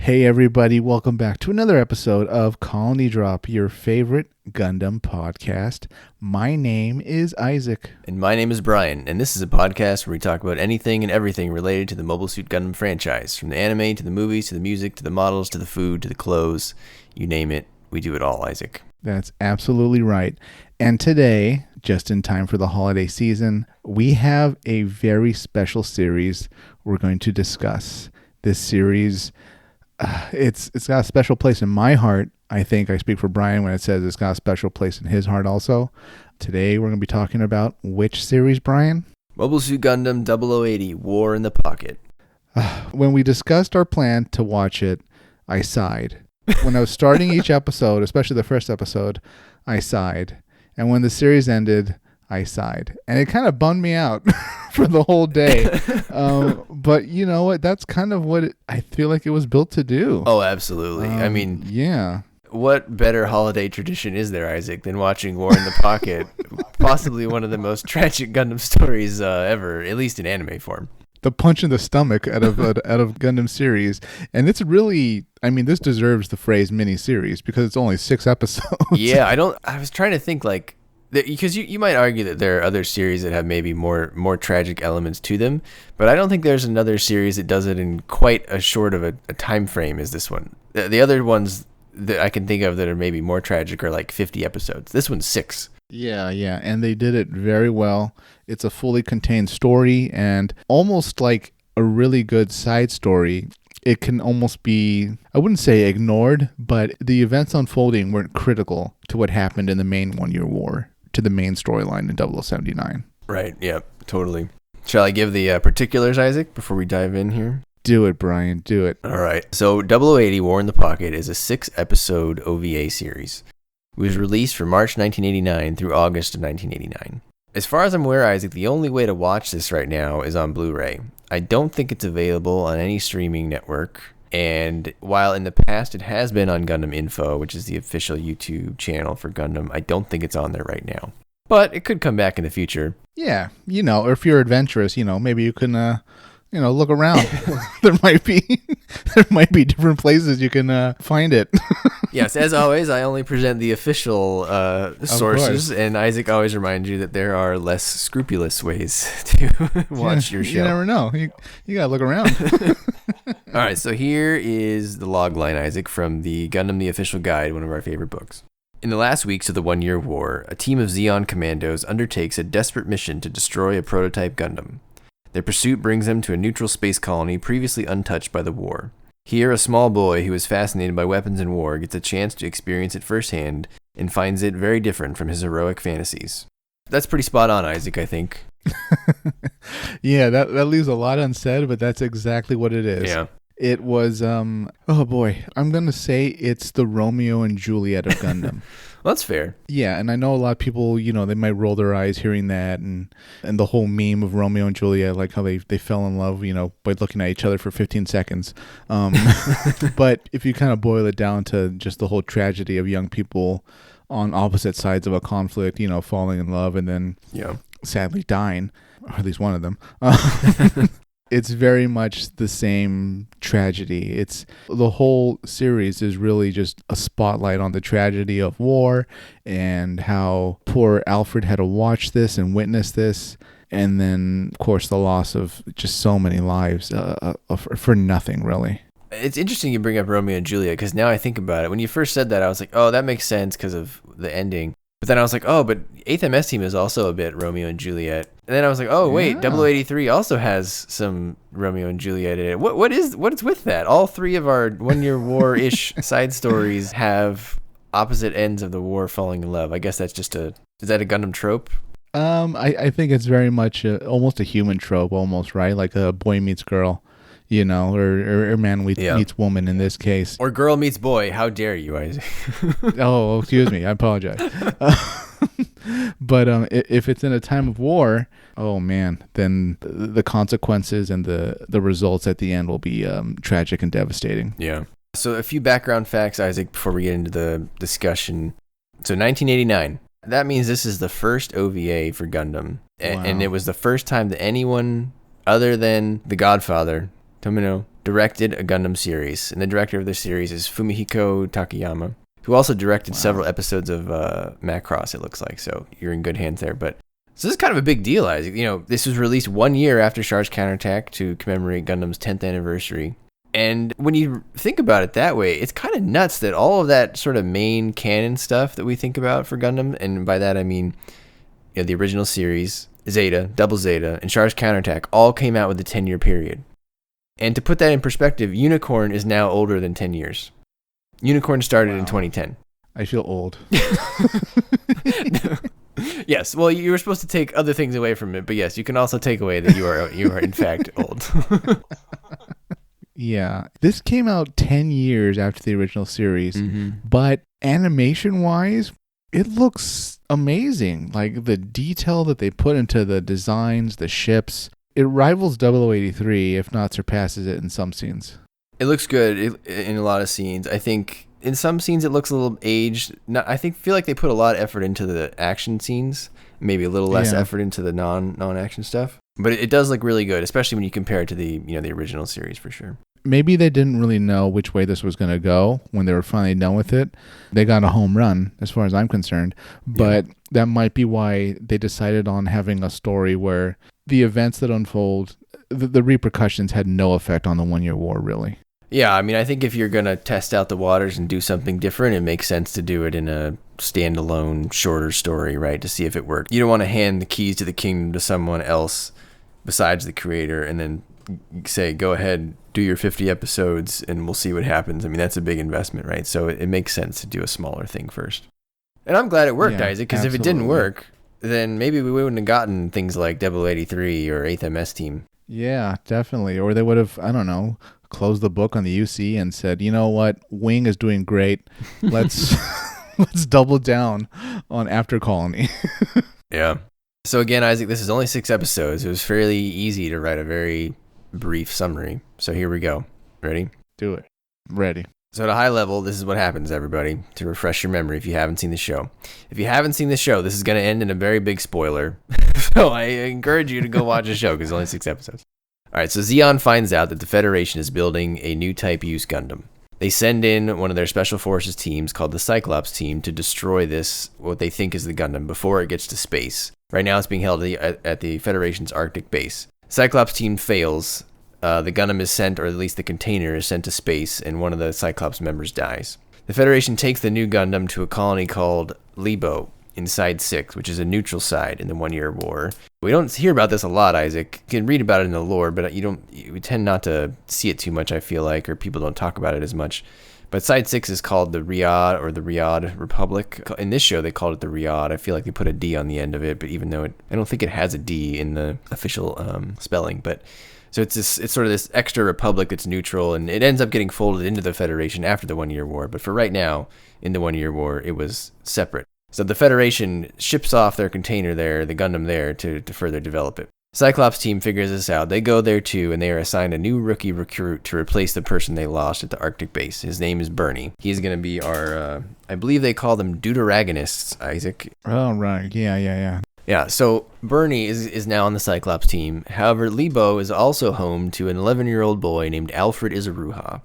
Hey everybody, welcome back to another episode of Colony Drop, your favorite Gundam podcast. My name is Isaac. And my name is Brian, and this is a podcast where we talk about anything and everything related to the Mobile Suit Gundam franchise, from the anime to the movies to the music to the models to the food to the clothes, you name it, we do it all, Isaac. That's absolutely right. And today, just in time for the holiday season, we have a very special series we're going to discuss. This series, it's got a special place in my heart. I think I speak for Brian when it says it's got a special place in his heart also. Today, we're going to be talking about which series, Brian? Mobile Suit Gundam 0080, War in the Pocket. When we discussed our plan to watch it, I sighed. When I was starting each episode, especially the first episode, I sighed. And when the series ended, I sighed. And it kind of bummed me out for the whole day. But you know what? That's kind of what I feel like it was built to do. Oh, absolutely. I mean, yeah. What better holiday tradition is there, Isaac, than watching War in the Pocket? Possibly one of the most tragic Gundam stories ever, at least in anime form. The punch in the stomach out of Gundam series. And it's really, I mean, this deserves the phrase mini-series because it's only 6 episodes. Yeah, I was trying to think like, because you might argue that there are other series that have maybe more tragic elements to them, but I don't think there's another series that does it in quite as short of a time frame as this one. The other ones that I can think of that are maybe more tragic are like 50 episodes. This one's 6. Yeah, and they did it very well. It's a fully contained story and almost like a really good side story. It can almost be, I wouldn't say ignored, but the events unfolding weren't critical to what happened in the main 1 Year War, to the main storyline in 0079. Right, yeah, totally. Shall I give the particulars, Isaac, before we dive in here? Do it, Brian, do it. All right, so 0080 War in the Pocket is a 6-episode OVA series. It was released from March 1989 through August of 1989. As far as I'm aware, Isaac, the only way to watch this right now is on Blu-ray. I don't think it's available on any streaming network, and while in the past it has been on Gundam Info, which is the official YouTube channel for Gundam, I don't think it's on there right now. But it could come back in the future. Yeah, or if you're adventurous, maybe you can look around. there might be different places you can find it. Yes, as always, I only present the official sources, and Isaac always reminds you that there are less scrupulous ways to watch your show. You never know. You gotta look around. All right, so here is the log line, Isaac, from the Gundam the Official Guide, one of our favorite books. In the last weeks of the 1 Year War, a team of Zeon commandos undertakes a desperate mission to destroy a prototype Gundam. Their pursuit brings them to a neutral space colony previously untouched by the war. Here, a small boy who is fascinated by weapons and war gets a chance to experience it firsthand and finds it very different from his heroic fantasies. That's pretty spot on, Isaac, I think. Yeah, that leaves a lot unsaid, but that's exactly what it is. Yeah. It was, oh boy, I'm going to say it's the Romeo and Juliet of Gundam. Well, that's fair. Yeah, and I know a lot of people, they might roll their eyes hearing that and the whole meme of Romeo and Juliet, like how they fell in love, by looking at each other for 15 seconds. But if you kind of boil it down to just the whole tragedy of young people on opposite sides of a conflict, falling in love and then sadly dying, or at least one of them. It's very much the same tragedy. The whole series is really just a spotlight on the tragedy of war and how poor Alfred had to watch this and witness this. And then, of course, the loss of just so many lives for nothing, really. It's interesting you bring up Romeo and Juliet because now I think about it. When you first said that, I was like, oh, that makes sense because of the ending. But then I was like, oh, but 8th MS Team is also a bit Romeo and Juliet. And then I was like, oh, wait, 0083 also has some Romeo and Juliet in it. What's with that? All 3 of our 1 Year War-ish side stories have opposite ends of the war falling in love. I guess that's just is that a Gundam trope? I think it's very much almost a human trope almost, right? Like a boy meets girl. Or man meets woman in this case. Or girl meets boy. How dare you, Isaac? Oh, excuse me. I apologize. But if it's in a time of war, oh man, then the consequences and the results at the end will be tragic and devastating. Yeah. So a few background facts, Isaac, before we get into the discussion. So 1989. That means this is the first OVA for Gundam. Wow. And it was the first time that anyone other than The Godfather, Tomino, directed a Gundam series, and the director of the series is Fumihiko Takayama, who also directed several episodes of Macross, it looks like. So you're in good hands there. But so this is kind of a big deal, Isaac. You know, this was released 1 year after Char's Counterattack to commemorate Gundam's 10th anniversary. And when you think about it that way, it's kind of nuts that all of that sort of main canon stuff that we think about for Gundam, and by that I mean, you know, the original series, Zeta, Double Zeta, and Char's Counterattack all came out with a 10-year period. And to put that in perspective, Unicorn is now older than 10 years. Unicorn started in 2010. I feel old. Yes, well, you were supposed to take other things away from it, but yes, you can also take away that you are in fact old. Yeah, this came out 10 years after the original series, but animation-wise, it looks amazing. Like the detail that they put into the designs, the ships, it rivals 0083, if not surpasses it in some scenes. It looks good in a lot of scenes. I think in some scenes it looks a little aged. Feel like they put a lot of effort into the action scenes, maybe a little less effort into the non-action stuff. But it does look really good, especially when you compare it to the original series for sure. Maybe they didn't really know which way this was going to go when they were finally done with it. They got a home run, as far as I'm concerned. But that might be why they decided on having a story where the events that unfold, the repercussions had no effect on the 1 year war, really. Yeah, I mean, I think if you're going to test out the waters and do something different, it makes sense to do it in a standalone, shorter story, right, to see if it works. You don't want to hand the keys to the kingdom to someone else besides the creator and then say, go ahead, do your 50 episodes and we'll see what happens. I mean, that's a big investment, right? So it makes sense to do a smaller thing first. And I'm glad it worked, Isaac, because if it didn't work, then maybe we wouldn't have gotten things like 0083 or 8th MS Team. Yeah, definitely. Or they would have, I don't know, closed the book on the UC and said, you know what, Wing is doing great. Let's double down on After Colony. Yeah. So again, Isaac, this is only 6 episodes. It was fairly easy to write a very brief summary. So here we go. Ready? Do it. Ready. So at a high level, this is what happens, everybody, to refresh your memory if you haven't seen the show. If you haven't seen the show, this is going to end in a very big spoiler. So I encourage you to go watch the show because it's only 6 episodes. All right, so Zeon finds out that the Federation is building a new type use Gundam. They send in one of their special forces teams called the Cyclops team to destroy this, what they think is the Gundam, before it gets to space. Right now it's being held at the Federation's Arctic base. Cyclops team fails. The Gundam is sent, or at least the container is sent to space, and one of the Cyclops members dies. The Federation takes the new Gundam to a colony called Libo in Side 6, which is a neutral side in the 1 year war. We don't hear about this a lot, Isaac. You can read about it in the lore, but we tend not to see it too much, I feel like, or people don't talk about it as much. But Side 6 is called the Riyadh, or the Riyadh Republic. In this show, they called it the Riyadh. I feel like they put a D on the end of it, but even though I don't think it has a D in the official spelling. But so it's sort of this extra republic that's neutral, and it ends up getting folded into the Federation after the 1 year war. But for right now, in the 1 year war, it was separate. So the Federation ships off their container there, the Gundam there, to further develop it. Cyclops team figures this out. They go there too, and they are assigned a new rookie recruit to replace the person they lost at the Arctic base. His name is Bernie. He's going to be our, I believe they call them deuteragonists, Isaac. Oh, right. Yeah. Yeah, so Bernie is now on the Cyclops team. However, Libo is also home to an 11-year-old boy named Alfred Izaruha,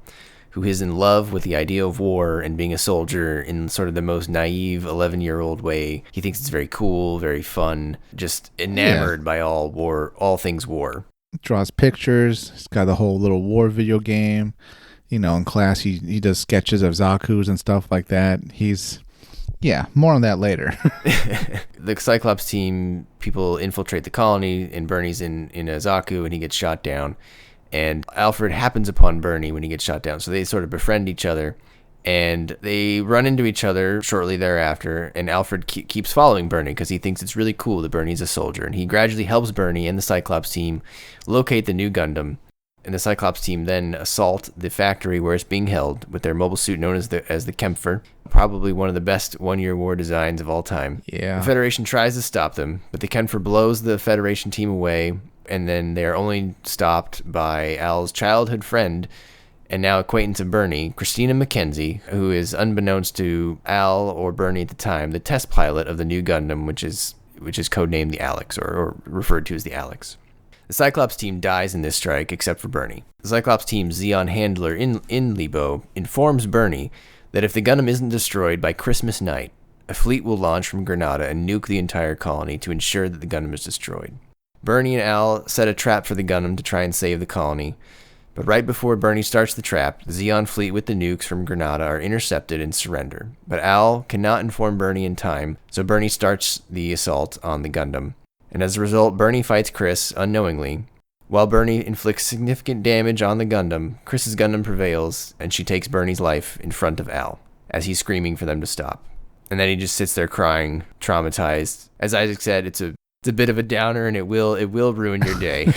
who is in love with the idea of war and being a soldier in sort of the most naive 11-year-old way. He thinks it's very cool, very fun, just enamored by all things war. Draws pictures. He's got the whole little war video game. You know, in class he does sketches of Zaku's and stuff like that. More on that later. The Cyclops team, people infiltrate the colony, and Bernie's in a Zaku, and he gets shot down. And Alfred happens upon Bernie when he gets shot down. So they sort of befriend each other, and they run into each other shortly thereafter. And Alfred keeps following Bernie because he thinks it's really cool that Bernie's a soldier. And he gradually helps Bernie and the Cyclops team locate the new Gundam. And the Cyclops team then assault the factory where it's being held with their mobile suit known as the campfire. Probably one of the best 1 year war designs of all time. Yeah. The Federation tries to stop them, but the campfire blows the Federation team away. And then they're only stopped by Al's childhood friend and now acquaintance of Bernie, Christina McKenzie, who is, unbeknownst to Al or Bernie at the time, the test pilot of the new Gundam, which is codenamed the Alex, or referred to as the Alex. The Cyclops team dies in this strike, except for Bernie. The Cyclops team's Zeon handler in Lebo informs Bernie that if the Gundam isn't destroyed by Christmas night, a fleet will launch from Granada and nuke the entire colony to ensure that the Gundam is destroyed. Bernie and Al set a trap for the Gundam to try and save the colony, but right before Bernie starts the trap, the Zeon fleet with the nukes from Granada are intercepted and surrender. But Al cannot inform Bernie in time, so Bernie starts the assault on the Gundam. And as a result, Bernie fights Kris unknowingly. While Bernie inflicts significant damage on the Gundam, Kris's Gundam prevails, and she takes Bernie's life in front of Al, as he's screaming for them to stop. And then he just sits there crying, traumatized. As Isaac said, it's a bit of a downer, and it will ruin your day.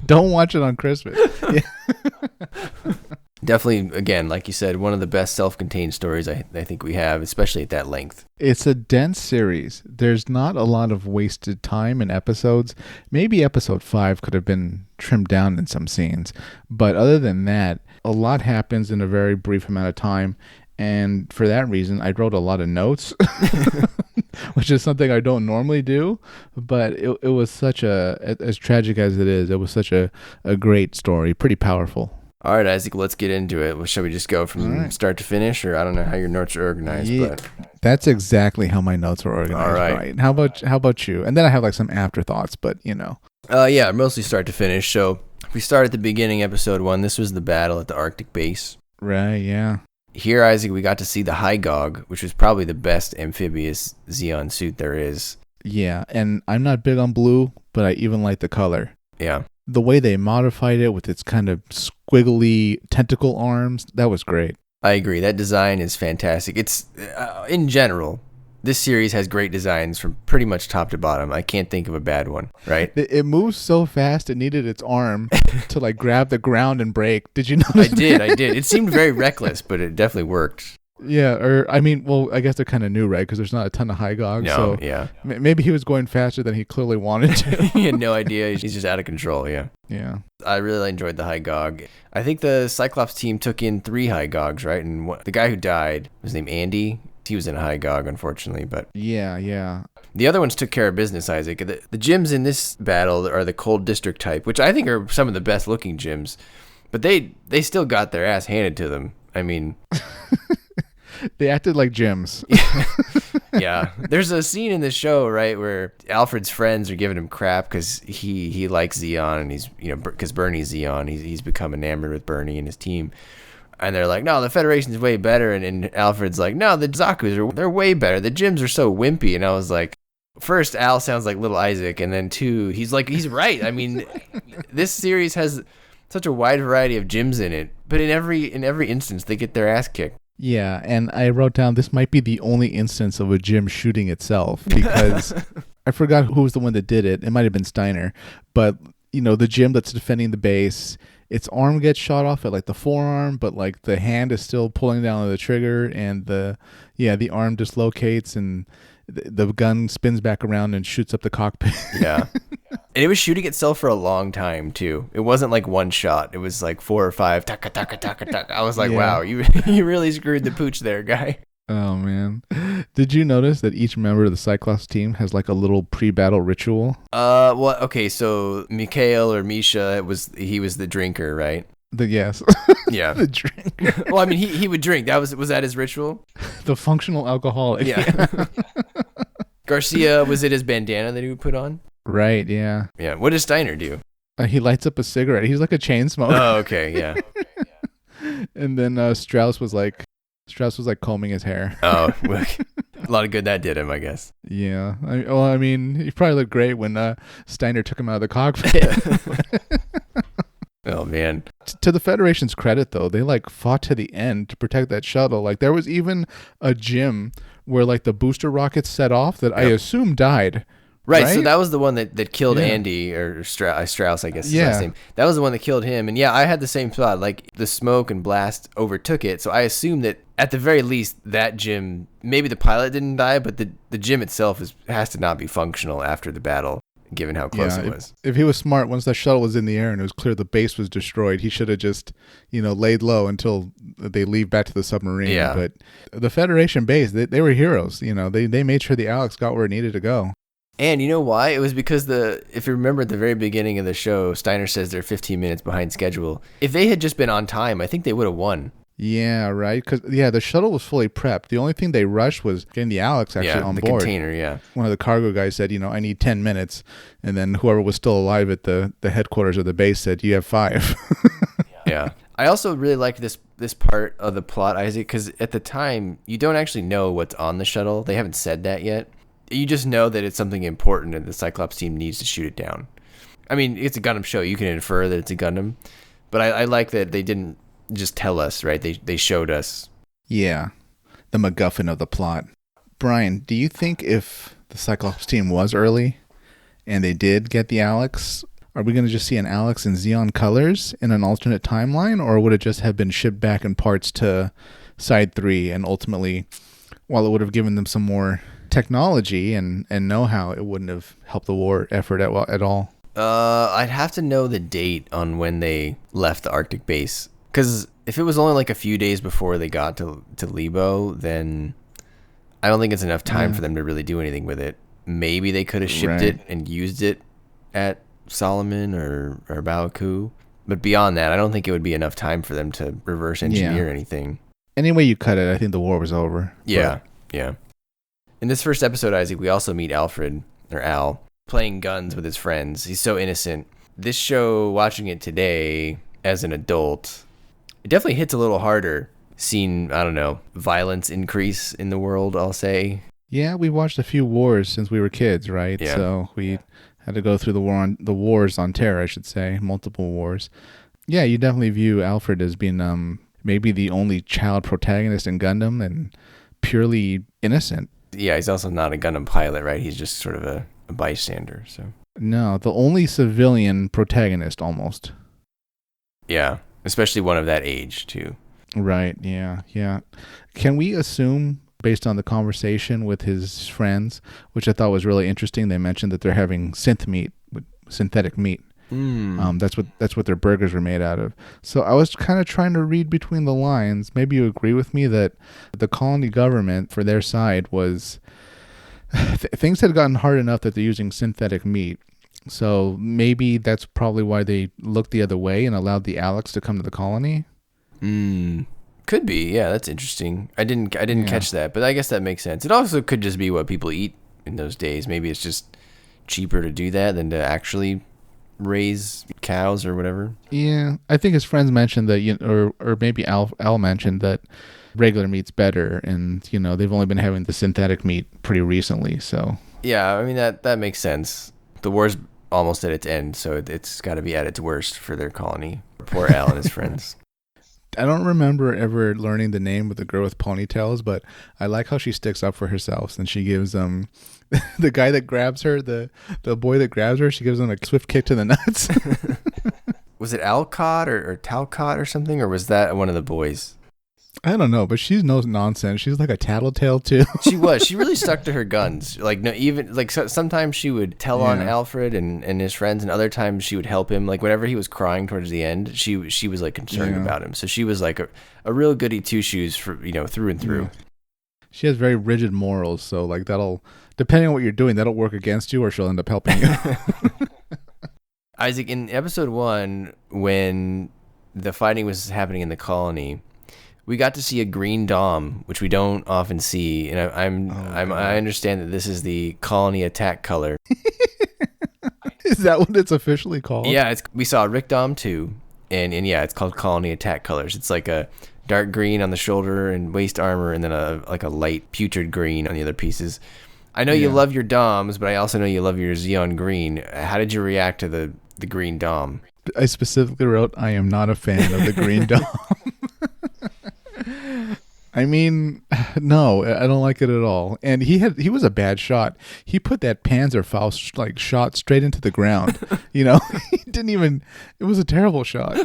Don't watch it on Christmas. Yeah. Definitely, again, like you said, one of the best self-contained stories I think we have, especially at that length. It's a dense series. There's not a lot of wasted time in episodes. Maybe episode 5 could have been trimmed down in some scenes. But other than that, a lot happens in a very brief amount of time. And for that reason, I wrote a lot of notes, which is something I don't normally do. But it was such as tragic as it is, it was such a great story, pretty powerful. All right, Isaac, let's get into it. Well, shall we just go from start to finish? Or I don't know how your notes are organized. Yeah, but that's exactly how my notes are organized. All right. How about you? And then I have like some afterthoughts, but you know. Yeah, mostly start to finish. So if we start at the beginning, episode 1, this was the battle at the Arctic base. Right, yeah. Here, Isaac, we got to see the Hygogg, which was probably the best amphibious Zeon suit there is. Yeah, and I'm not big on blue, but I even like the color. Yeah. The way they modified it with its kind of squiggly tentacle arms, that was great. I agree. That design is fantastic. It's, in general, this series has great designs from pretty much top to bottom. I can't think of a bad one, right? It moves so fast, it needed its arm to like grab the ground and brake. Did you notice I did. It seemed very reckless, but it definitely worked. Yeah, or I mean, well, I guess they're kind of new, right? Because there's not a ton of Hygogg. No, so yeah. Maybe he was going faster than he clearly wanted to. He had no idea. He's just out of control, yeah. Yeah. I really enjoyed the Hygogg. I think the Cyclops team took in 3 Hygoggs, right? And the guy who died was named Andy. He was in a Hygogg, unfortunately, but Yeah. the other ones took care of business, Isaac. The gyms in this battle are the Cold District type, which I think are some of the best looking gyms, but they still got their ass handed to them. I mean... They acted like gyms. Yeah. There's a scene in the show, right, where Alfred's friends are giving him crap because he likes Zeon, and he's, because Bernie's Zeon, he's become enamored with Bernie and his team. And they're like, no, the Federation's way better. And Alfred's like, no, the Zakus they're way better. The gyms are so wimpy. And I was like, first, Al sounds like little Isaac. And then 2, he's right. I mean, this series has such a wide variety of gyms in it. But in every instance, they get their ass kicked. Yeah, and I wrote down this might be the only instance of a gym shooting itself, because I forgot who was the one that did it. It might have been Steiner. But, the gym that's defending the base, its arm gets shot off at like the forearm, but like the hand is still pulling down on the trigger, and the arm dislocates, and the gun spins back around and shoots up the cockpit. Yeah. And it was shooting itself for a long time too. It wasn't like one shot. It was like 4 or 5. Taka, taka, taka, taka. I was like, wow, you really screwed the pooch there, guy. Oh, man. Did you notice that each member of the Cyclops team has like a little pre-battle ritual? Well, okay, so Mikhail or Misha, he was the drinker, right? Yes. Yeah. The drinker. Well, I mean, he would drink. Was that his ritual? The functional alcoholic. Yeah. Garcia, was it his bandana that he would put on? Right, yeah. Yeah. What does Steiner do? He lights up a cigarette. He's like a chain smoker. Oh, okay, yeah. And then Strauss was like combing his hair. Oh, a lot of good that did him, I guess. Yeah. I mean, he probably looked great when Steiner took him out of the cockpit. Oh, man. To the Federation's credit, though, they like fought to the end to protect that shuttle. Like there was even a gym where like the booster rockets set off that I assume died. Right, so that was the one that killed Yeah. Andy, or Strauss, I guess is his last name. That was the one that killed him. And yeah, I had the same thought. Like, the smoke and blast overtook it, so I assumed that, at the very least, that gym, maybe the pilot didn't die, but the gym itself has to not be functional after the battle, given how close it was. If he was smart, once that shuttle was in the air and it was clear the base was destroyed, he should have just, laid low until they leave back to the submarine. Yeah. But the Federation base, they were heroes. They made sure the Alex got where it needed to go. And you know why? It was because if you remember at the very beginning of the show, Steiner says they're 15 minutes behind schedule. If they had just been on time, I think they would have won. Yeah, right. Because the shuttle was fully prepped. The only thing they rushed was getting the Alex actually on the board. Container. Yeah. One of the cargo guys said, I need 10 minutes, and then whoever was still alive at the headquarters of the base said, you have 5. Yeah. I also really like this part of the plot, Isaac, because at the time you don't actually know what's on the shuttle. They haven't said that yet. You just know that it's something important and the Cyclops team needs to shoot it down. I mean, it's a Gundam show. You can infer that it's a Gundam. But I like that they didn't just tell us, right? They showed us. Yeah. The MacGuffin of the plot. Brian, do you think if the Cyclops team was early and they did get the Alex, are we going to just see an Alex in Xeon colors in an alternate timeline? Or would it just have been shipped back in parts to Side 3 and ultimately, while it would have given them some more technology and know-how, it wouldn't have helped the war effort at all? I'd have to know the date on when they left the Arctic base. Because if it was only like a few days before they got to Lebo, then I don't think it's enough time for them to really do anything with it. Maybe they could have shipped it and used it at Solomon or Baoku. But beyond that, I don't think it would be enough time for them to reverse engineer anything. Any way you cut it, I think the war was over. Yeah. In this first episode, Isaac, we also meet Alfred, or Al, playing guns with his friends. He's so innocent. This show, watching it today as an adult, it definitely hits a little harder. Seeing, I don't know, violence increase in the world, I'll say. Yeah, we watched a few wars since we were kids, right? Yeah. So we had to go through the wars on terror, I should say, multiple wars. Yeah, you definitely view Alfred as being maybe the only child protagonist in Gundam and purely innocent. Yeah, he's also not a Gundam pilot, right? He's just sort of a bystander. So no, the only civilian protagonist almost. Yeah, especially one of that age too. Right, yeah. Can we assume, based on the conversation with his friends, which I thought was really interesting, they mentioned that they're having synthetic meat. That's what their burgers were made out of. So I was kind of trying to read between the lines. Maybe you agree with me that the colony government, for their side, was things had gotten hard enough that they're using synthetic meat. So maybe that's probably why they looked the other way and allowed the Alex to come to the colony. Could be. Yeah, that's interesting. I didn't catch that, but I guess that makes sense. It also could just be what people eat in those days. Maybe it's just cheaper to do that than to actually raise cows or whatever. Yeah, I think his friends mentioned that, or maybe Al mentioned that regular meat's better, and they've only been having the synthetic meat pretty recently. So yeah, I mean that makes sense. The war's almost at its end, so it's got to be at its worst for their colony. Poor Al and his friends. I don't remember ever learning the name of the girl with ponytails, but I like how she sticks up for herself, and she gives the guy that grabs her, the boy that grabs her, she gives him a swift kick to the nuts. Was it Alcott or Talcott or something, or was that one of the boys? I don't know, but she's no nonsense. She's like a tattletale too. She was. She really stuck to her guns. Like sometimes she would tell on Alfred and his friends, and other times she would help him. Like whenever he was crying towards the end, she was like concerned about him. So she was like a real goody two shoes for through and through. Yeah. She has very rigid morals, so like that'll, depending on what you're doing, that'll work against you, or she'll end up helping you. Isaac, in episode 1, when the fighting was happening in the colony, we got to see a green dom, which we don't often see, and I understand that this is the colony attack color. Is that what it's officially called? Yeah, we saw Rick Dom 2, and yeah, it's called colony attack colors. It's like a dark green on the shoulder and waist armor, and then a light putrid green on the other pieces. I know you love your doms, but I also know you love your Xeon green. How did you react to the green dom? I specifically wrote, I am not a fan of the green dom. I mean, no, I don't like it at all. And he was a bad shot. He put that Panzerfaust shot straight into the ground. He didn't even. It was a terrible shot.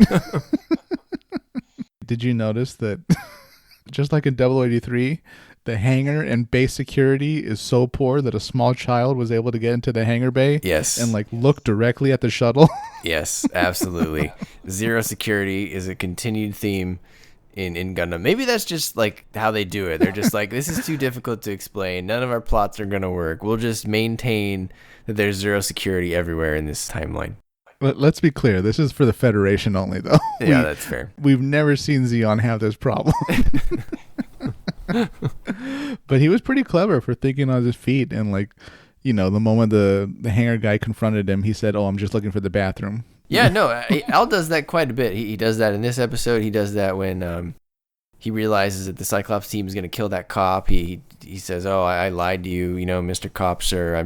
Did you notice that? Just like in 083, the hangar and base security is so poor that a small child was able to get into the hangar bay. Yes. And look directly at the shuttle. Yes, absolutely. Zero security is a continued theme in Gundam. Maybe that's just like how they do it. They're just like, this is too difficult to explain. None of our plots are going to work. We'll just maintain that there's zero security everywhere in this timeline. Let's be clear. This is for the Federation only, though. Yeah, that's fair. We've never seen Zeon have this problem. But he was pretty clever for thinking on his feet. And like, the moment the hangar guy confronted him, he said, "Oh, I'm just looking for the bathroom." Yeah, no, Al does that quite a bit. He does that in this episode. He does that when he realizes that the Cyclops team is going to kill that cop. He says, "Oh, I lied to you, Mr. Cop, sir.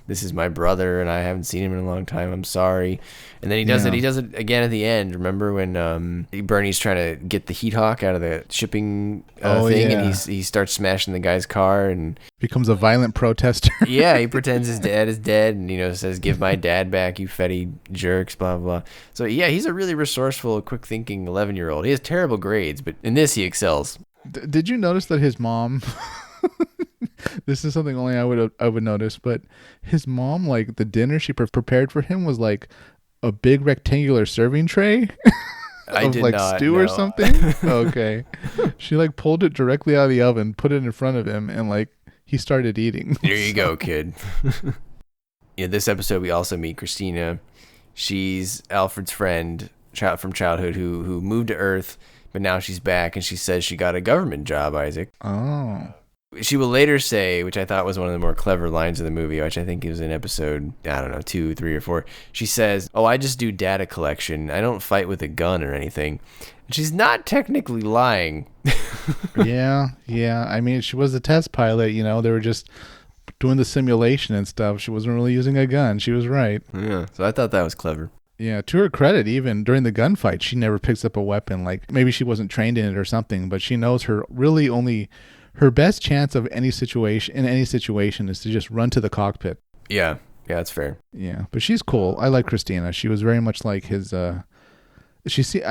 This is my brother, and I haven't seen him in a long time. I'm sorry." And then he does it. He does it again at the end. Remember when Bernie's trying to get the Hygogg out of the shipping thing, and he starts smashing the guy's car and becomes a violent protester. Yeah, he pretends his dad is dead, and says, "Give my dad back, you fetty jerks," blah blah. So yeah, he's a really resourceful, quick-thinking 11-year-old. He has terrible grades, but in this he excels. Did you notice that his mom? This is something only I would notice, but his mom, like the dinner she prepared for him was like a big rectangular serving tray of like stew or something. Okay, she like pulled it directly out of the oven, put it in front of him, and like he started eating. There you go, kid. This episode we also meet Christina. She's Alfred's friend from childhood who moved to Earth, but now she's back, and she says she got a government job, Isaac. Oh. She will later say, which I thought was one of the more clever lines of the movie, which I think was in episode, 2, 3, or 4. She says, "Oh, I just do data collection. I don't fight with a gun or anything." And she's not technically lying. Yeah. I mean, she was a test pilot, they were just doing the simulation and stuff. She wasn't really using a gun. She was right. Yeah, so I thought that was clever. Yeah, to her credit, even during the gunfight, she never picks up a weapon. Like, maybe she wasn't trained in it or something, but she knows her best chance of any situation is to just run to the cockpit. Yeah, that's fair. Yeah, but she's cool. I like Christina. She was very much like his. I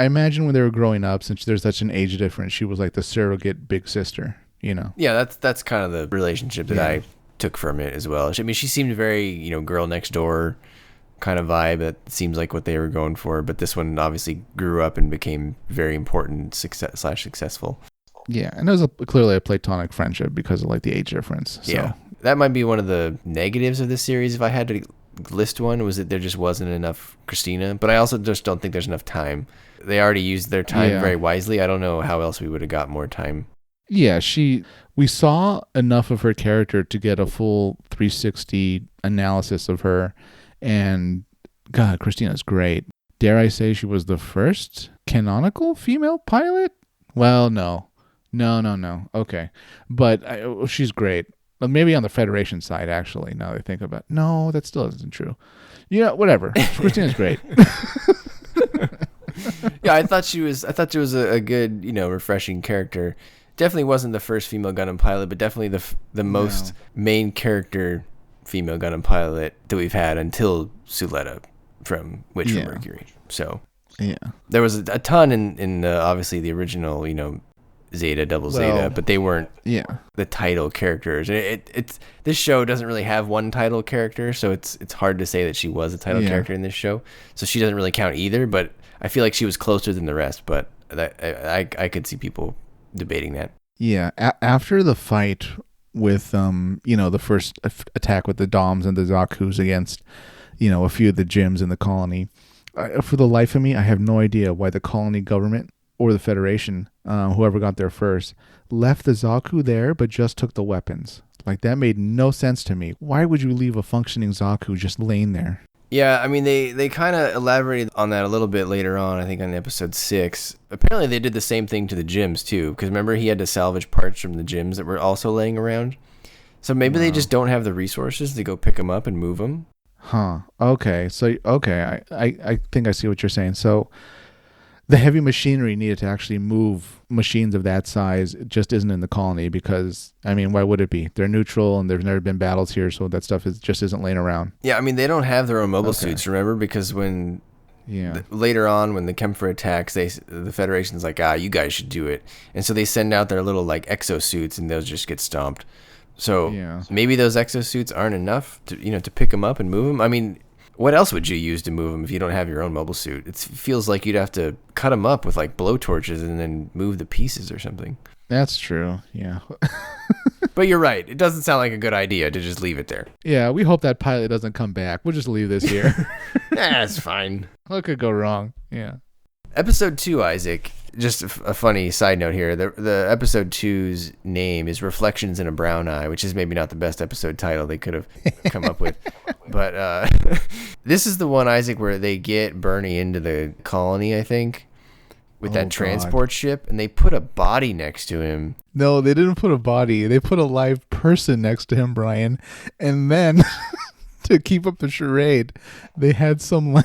imagine when they were growing up, since there's such an age difference, she was like the surrogate big sister. Yeah, that's kind of the relationship that I took from it as well. I mean, she seemed very girl next door kind of vibe. That seems like what they were going for. But this one obviously grew up and became very important, successful. Yeah, and it was clearly a platonic friendship because of like the age difference. So. Yeah, that might be one of the negatives of this series. If I had to list one, was that there just wasn't enough Christina. But I also just don't think there's enough time. They already used their time very wisely. I don't know how else we would have got more time. Yeah, we saw enough of her character to get a full 360 analysis of her, and God, Christina's great. Dare I say she was the first canonical female pilot? Well, no. Okay. But she's great. Well, maybe on the Federation side, actually, now that I think about it. No, that still isn't true. Whatever. Christina's great. Yeah, I thought she was a good, refreshing character. Definitely wasn't the first female Gundam pilot, but definitely the most main character female Gundam pilot that we've had until Suletta from Witch from Mercury. So yeah, there was a ton in obviously the original, Zeta, Double Zeta, but they weren't the title characters. It's this show doesn't really have one title character, so it's hard to say that she was a title character in this show. So she doesn't really count either, but I feel like she was closer than the rest. But I could see people debating that. Yeah, after the fight with the first attack with the Doms and the Zaku's against a few of the gyms in the colony, for the life of me, I have no idea why the colony government or the Federation, whoever got there first, left the Zaku there but just took the weapons. Like, that made no sense to me. Why would you leave a functioning Zaku just laying there? Yeah, I mean, they kind of elaborated on that a little bit later on, I think on episode 6. Apparently they did the same thing to the gyms too, because remember he had to salvage parts from the gyms that were also laying around. So maybe they just don't have the resources to go pick them up and move them. Huh. Okay. So, I think I see what you're saying. So the heavy machinery needed to actually move machines of that size just isn't in the colony because, I mean, why would it be? They're neutral and there's never been battles here, so that stuff just isn't laying around. Yeah, I mean, they don't have their own mobile suits, remember? Because when later on, when the campfire attacks, the Federation's like, you guys should do it. And so they send out their little, like, exosuits and those just get stomped. So maybe those exosuits aren't enough to pick them up and move them. I mean, What else would you use to move them if you don't have your own mobile suit? It feels like you'd have to cut them up with like blowtorches and then move the pieces or something. That's true. Yeah. But you're right. It doesn't sound like a good idea to just leave it there. Yeah, we hope that pilot doesn't come back. We'll just leave this here. That's fine. What could go wrong? Yeah. Episode 2, Isaac. Just a funny side note here. The episode 2's name is Reflections in a Brown Eye, which is maybe not the best episode title they could have come up with. But this is the one, Isaac, where they get Bernie into the colony, I think, with that transport ship, and they put a body next to him. No, they didn't put a body. They put a live person next to him, Brian. And then to keep up the charade, they had some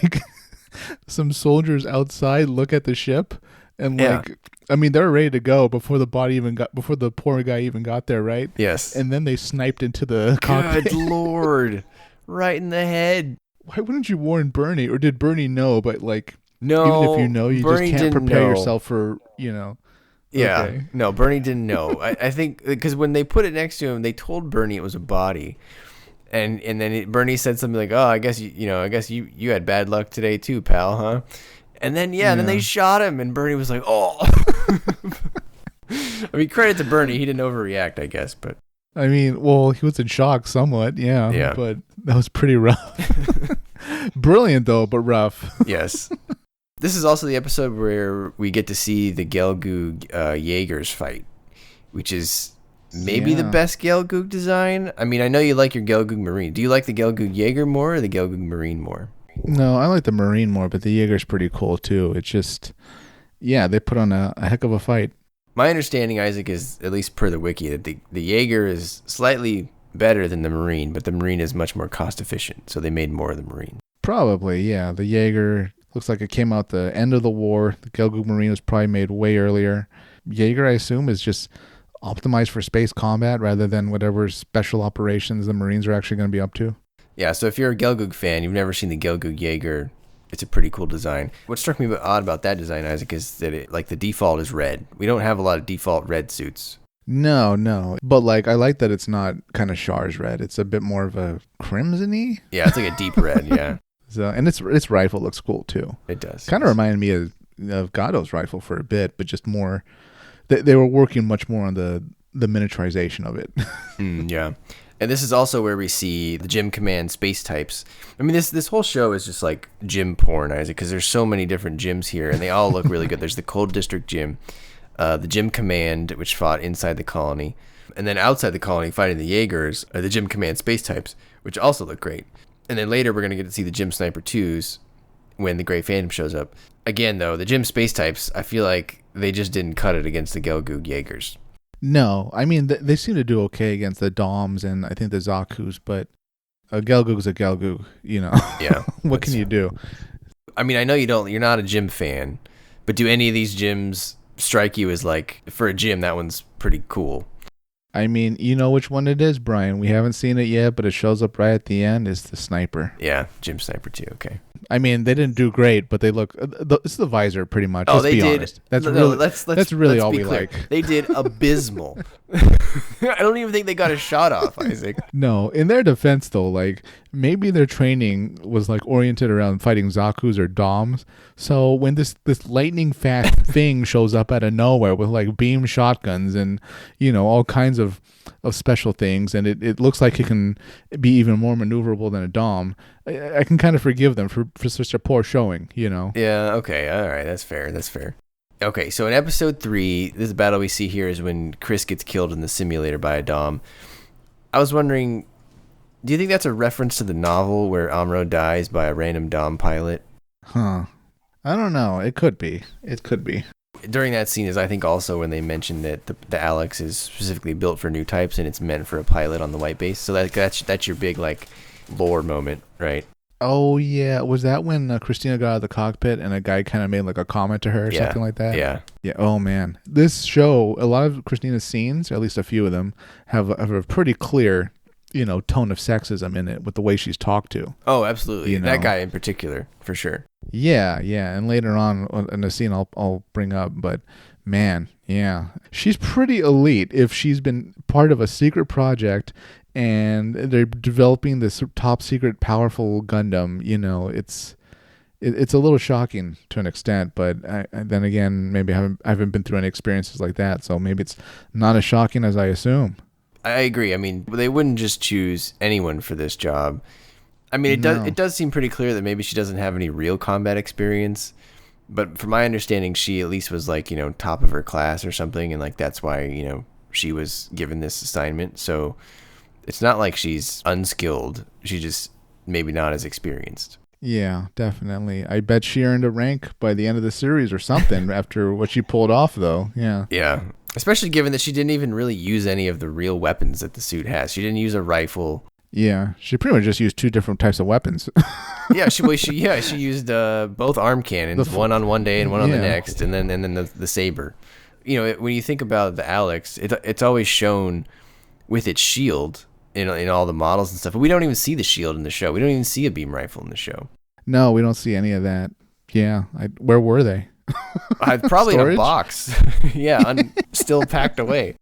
soldiers outside look at the ship and I mean, they're ready to go before the poor guy even got there, right? Yes. And then they sniped into the cockpit. Good Lord. Right in the head. Why wouldn't you warn Bernie? Or did Bernie know, but no, even if you know, you Bernie just can't didn't prepare know. yourself for, Yeah. Okay. No, Bernie didn't know. I think because when they put it next to him, they told Bernie it was a body. And then Bernie said something like, "Oh, I guess you had bad luck today too, pal, huh?" And then then they shot him, and Bernie was like, "Oh." I mean, credit to Bernie, he didn't overreact, I guess, but I mean, well, he was in shock somewhat, yeah. But that was pretty rough. Brilliant though, but rough. Yes. This is also the episode where we get to see the Gelgoog Jaegers fight, which is maybe the best Gelgoog design. I mean, I know you like your Gelgoog Marine. Do you like the Gelgoog Jaeger more or the Gelgoog Marine more? No, I like the Marine more, but the Jaeger's pretty cool too. It's just, they put on a heck of a fight. My understanding, Isaac, is, at least per the wiki, that the Jaeger is slightly better than the Marine, but the Marine is much more cost efficient, so they made more of the Marine. Probably, yeah. The Jaeger looks like it came out the end of the war. The Gelgoog Marine was probably made way earlier. Jaeger, I assume, is just optimized for space combat rather than whatever special operations the Marines are actually going to be up to. Yeah, so if you're a Gelgoog fan, you've never seen the Gelgoog Jaeger, it's a pretty cool design. What struck me odd about that design, Isaac, is that the default is red. We don't have a lot of default red suits. No. But I like that it's not kind of Char's red. It's a bit more of a crimson-y. Yeah, it's like a deep red, yeah. So, and its rifle looks cool too. It does. Kind of reminded me of Gatto's rifle for a bit, but just more. They were working much more on the miniaturization of it. Yeah. And this is also where we see the Gym Command space types. I mean, this whole show is just like gym porn, Isaac, because there's so many different gyms here, and they all look really good. There's the Cold District Gym, the Gym Command, which fought inside the colony, and then outside the colony fighting the Jaegers, are the Gym Command space types, which also look great. And then later we're going to get to see the Gym Sniper 2s when the Grey Phantom shows up. Again, though, the Gym space types, I feel like they just didn't cut it against the Gelgoog Jaegers. No, I mean, they seem to do okay against the Doms and I think the Zaku's, but a Gelgoog's a Gelgoog, Yeah. What can you do? I mean, I know you're not a gym fan, but do any of these gyms strike you as for a gym, that one's pretty cool? I mean, you know which one it is, Brian. We haven't seen it yet, but it shows up right at the end. It's the Sniper. Yeah, Gym Sniper 2, okay. I mean, they didn't do great, but they look. It's the visor, pretty much. Oh, let's be honest. That's really all we clear. like. They did abysmal. I don't even think they got a shot off, Isaac. No, in their defense, though, maybe their training was oriented around fighting Zaku's or Doms. So when this lightning fast thing shows up out of nowhere with beam shotguns and all kinds of special things, and it looks like it can be even more maneuverable than a Dom, I can kind of forgive them for such a poor showing, Yeah, okay, all right, that's fair. Okay, so in episode 3, this battle we see here is when Kris gets killed in the simulator by a Dom. I was wondering, do you think that's a reference to the novel where Amuro dies by a random Dom pilot? Huh. I don't know. It could be. During that scene is, I think, also when they mentioned that the Alex is specifically built for new types and it's meant for a pilot on the white base. So that's your big, lore moment, right? Oh, yeah. Was that when Christina got out of the cockpit and a guy kind of made a comment to her or something like that? Yeah. Yeah. Oh, man. This show, a lot of Christina's scenes, or at least a few of them, have a pretty clear, tone of sexism in it with the way she's talked to. Oh, absolutely. That guy in particular, for sure. Yeah. And later on in the scene I'll bring up, but man, yeah. She's pretty elite if she's been part of a secret project and they're developing this top secret powerful Gundam. It's a little shocking to an extent, but then again, maybe I haven't been through any experiences like that, so maybe it's not as shocking as I assume. I agree. I mean, they wouldn't just choose anyone for this job. I mean, it does seem pretty clear that maybe she doesn't have any real combat experience, but from my understanding, she at least was like, top of her class or something, and like that's why, she was given this assignment. So it's not like she's unskilled. She's just maybe not as experienced. Yeah, definitely. I bet she earned a rank by the end of the series or something after what she pulled off, though. Yeah. Yeah. Especially given that she didn't even really use any of the real weapons that the suit has. She didn't use a rifle. Yeah, she pretty much just used two different types of weapons. She used both arm cannons, one on one day and one on the next, and then the saber. When you think about the Alex, it's always shown with its shield in all the models and stuff, but we don't even see the shield in the show. We don't even see a beam rifle in the show. No, we don't see any of that. Yeah, where were they? Probably in a box. Yeah, still packed away.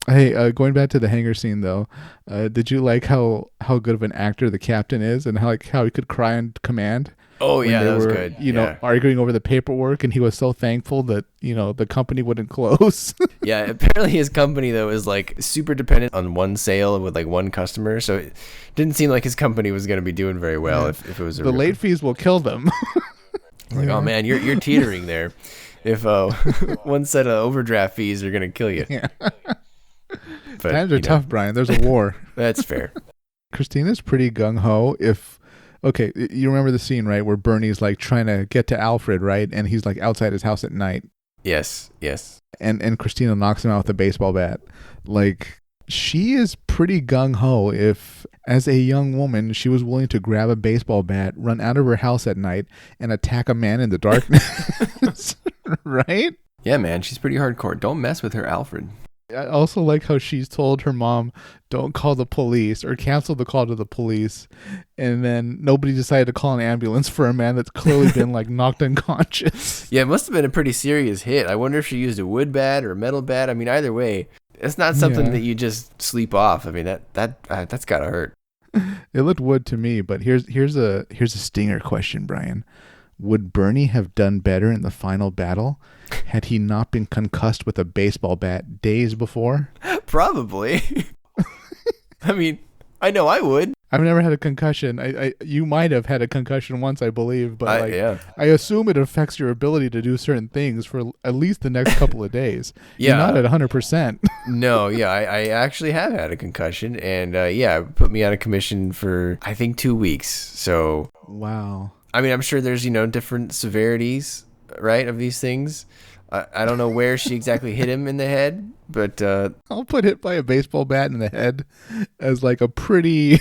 Hey, going back to the hangar scene though, did you like how good of an actor the captain is, and how he could cry on command? Oh yeah, that was good. Arguing over the paperwork, and he was so thankful that the company wouldn't close. Yeah, apparently his company though is like super dependent on one sale with like one customer, so it didn't seem like his company was going to be doing very well if it was the late fees will kill them. Like, oh man, you're teetering there. If one set of overdraft fees are going to kill you. Yeah. But, times are tough, Brian. There's a war. That's fair. Christina's pretty gung-ho. Okay, you remember the scene, right, where Bernie's like trying to get to Alfred, right? And he's like outside his house at night. Yes. And Christina knocks him out with a baseball bat. Like, she is pretty gung-ho if, as a young woman, she was willing to grab a baseball bat, run out of her house at night, and attack a man in the darkness. Right? Yeah, man, she's pretty hardcore. Don't mess with her, Alfred. I also like how she's told her mom, don't call the police or cancel the call to the police. And then nobody decided to call an ambulance for a man that's clearly been like knocked unconscious. Yeah, it must have been a pretty serious hit. I wonder if she used a wood bat or a metal bat. I mean, either way, it's not something that you just sleep off. I mean, that's gotta hurt. It looked wood to me, but here's a stinger question, Brian. Would Bernie have done better in the final battle had he not been concussed with a baseball bat days before? Probably. I mean, I know I would. I've never had a concussion. You might have had a concussion once, I believe, but I assume it affects your ability to do certain things for at least the next couple of days. Yeah. You're not at 100%. No, yeah, I actually have had a concussion, and it put me out of commission for, I think, 2 weeks. So, wow. I mean, I'm sure there's, different severities, right, of these things. I don't know where she exactly hit him in the head, but... I'll put hit by a baseball bat in the head as like a pretty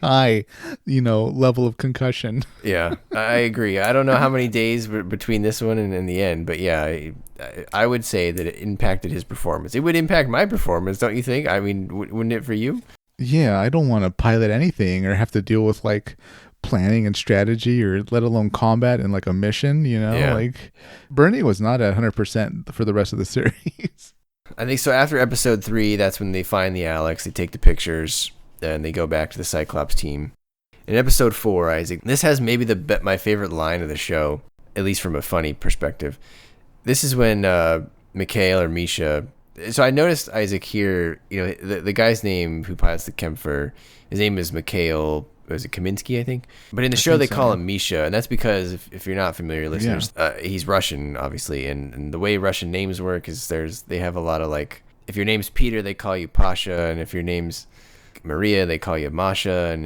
high, level of concussion. Yeah, I agree. I don't know how many days between this one and in the end, but yeah, I would say that it impacted his performance. It would impact my performance, don't you think? I mean, wouldn't it for you? Yeah, I don't want to pilot anything or have to deal with like planning and strategy or let alone combat and like a mission, like Bernie was not at 100% for the rest of the series. I think so. After episode 3, that's when they find the Alex, they take the pictures, and they go back to the Cyclops team. In episode 4, Isaac, this has maybe my favorite line of the show, at least from a funny perspective. This is when Mikhail or Misha. So I noticed, Isaac, here, the guy's name who pilots the campfire, his name is Mikhail. Was it Kaminsky, I think? But in the show, they call him Misha, and that's because, if you're not familiar, listeners, he's Russian, obviously, and the way Russian names work is they have a lot of, like, if your name's Peter, they call you Pasha, and if your name's Maria, they call you Masha,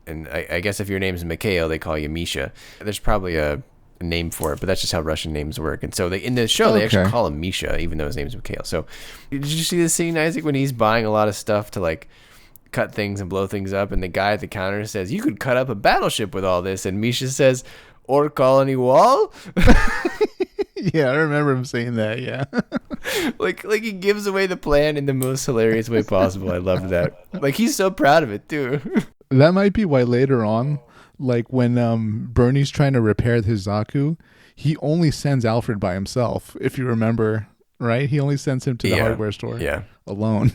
and I guess if your name's Mikhail, they call you Misha. There's probably a name for it, but that's just how Russian names work. And so in the show, they actually call him Misha, even though his name's Mikhail. So did you see the scene, Isaac, when he's buying a lot of stuff to, like, cut things and blow things up, and the guy at the counter says, you could cut up a battleship with all this, and Misha says, or colony wall? Yeah, I remember him saying that. Yeah. like he gives away the plan in the most hilarious way possible. I love that. Like, he's so proud of it too. That might be why later on, like when Bernie's trying to repair his Zaku, he only sends Alfred by himself, if you remember, right? He only sends him to the hardware store alone.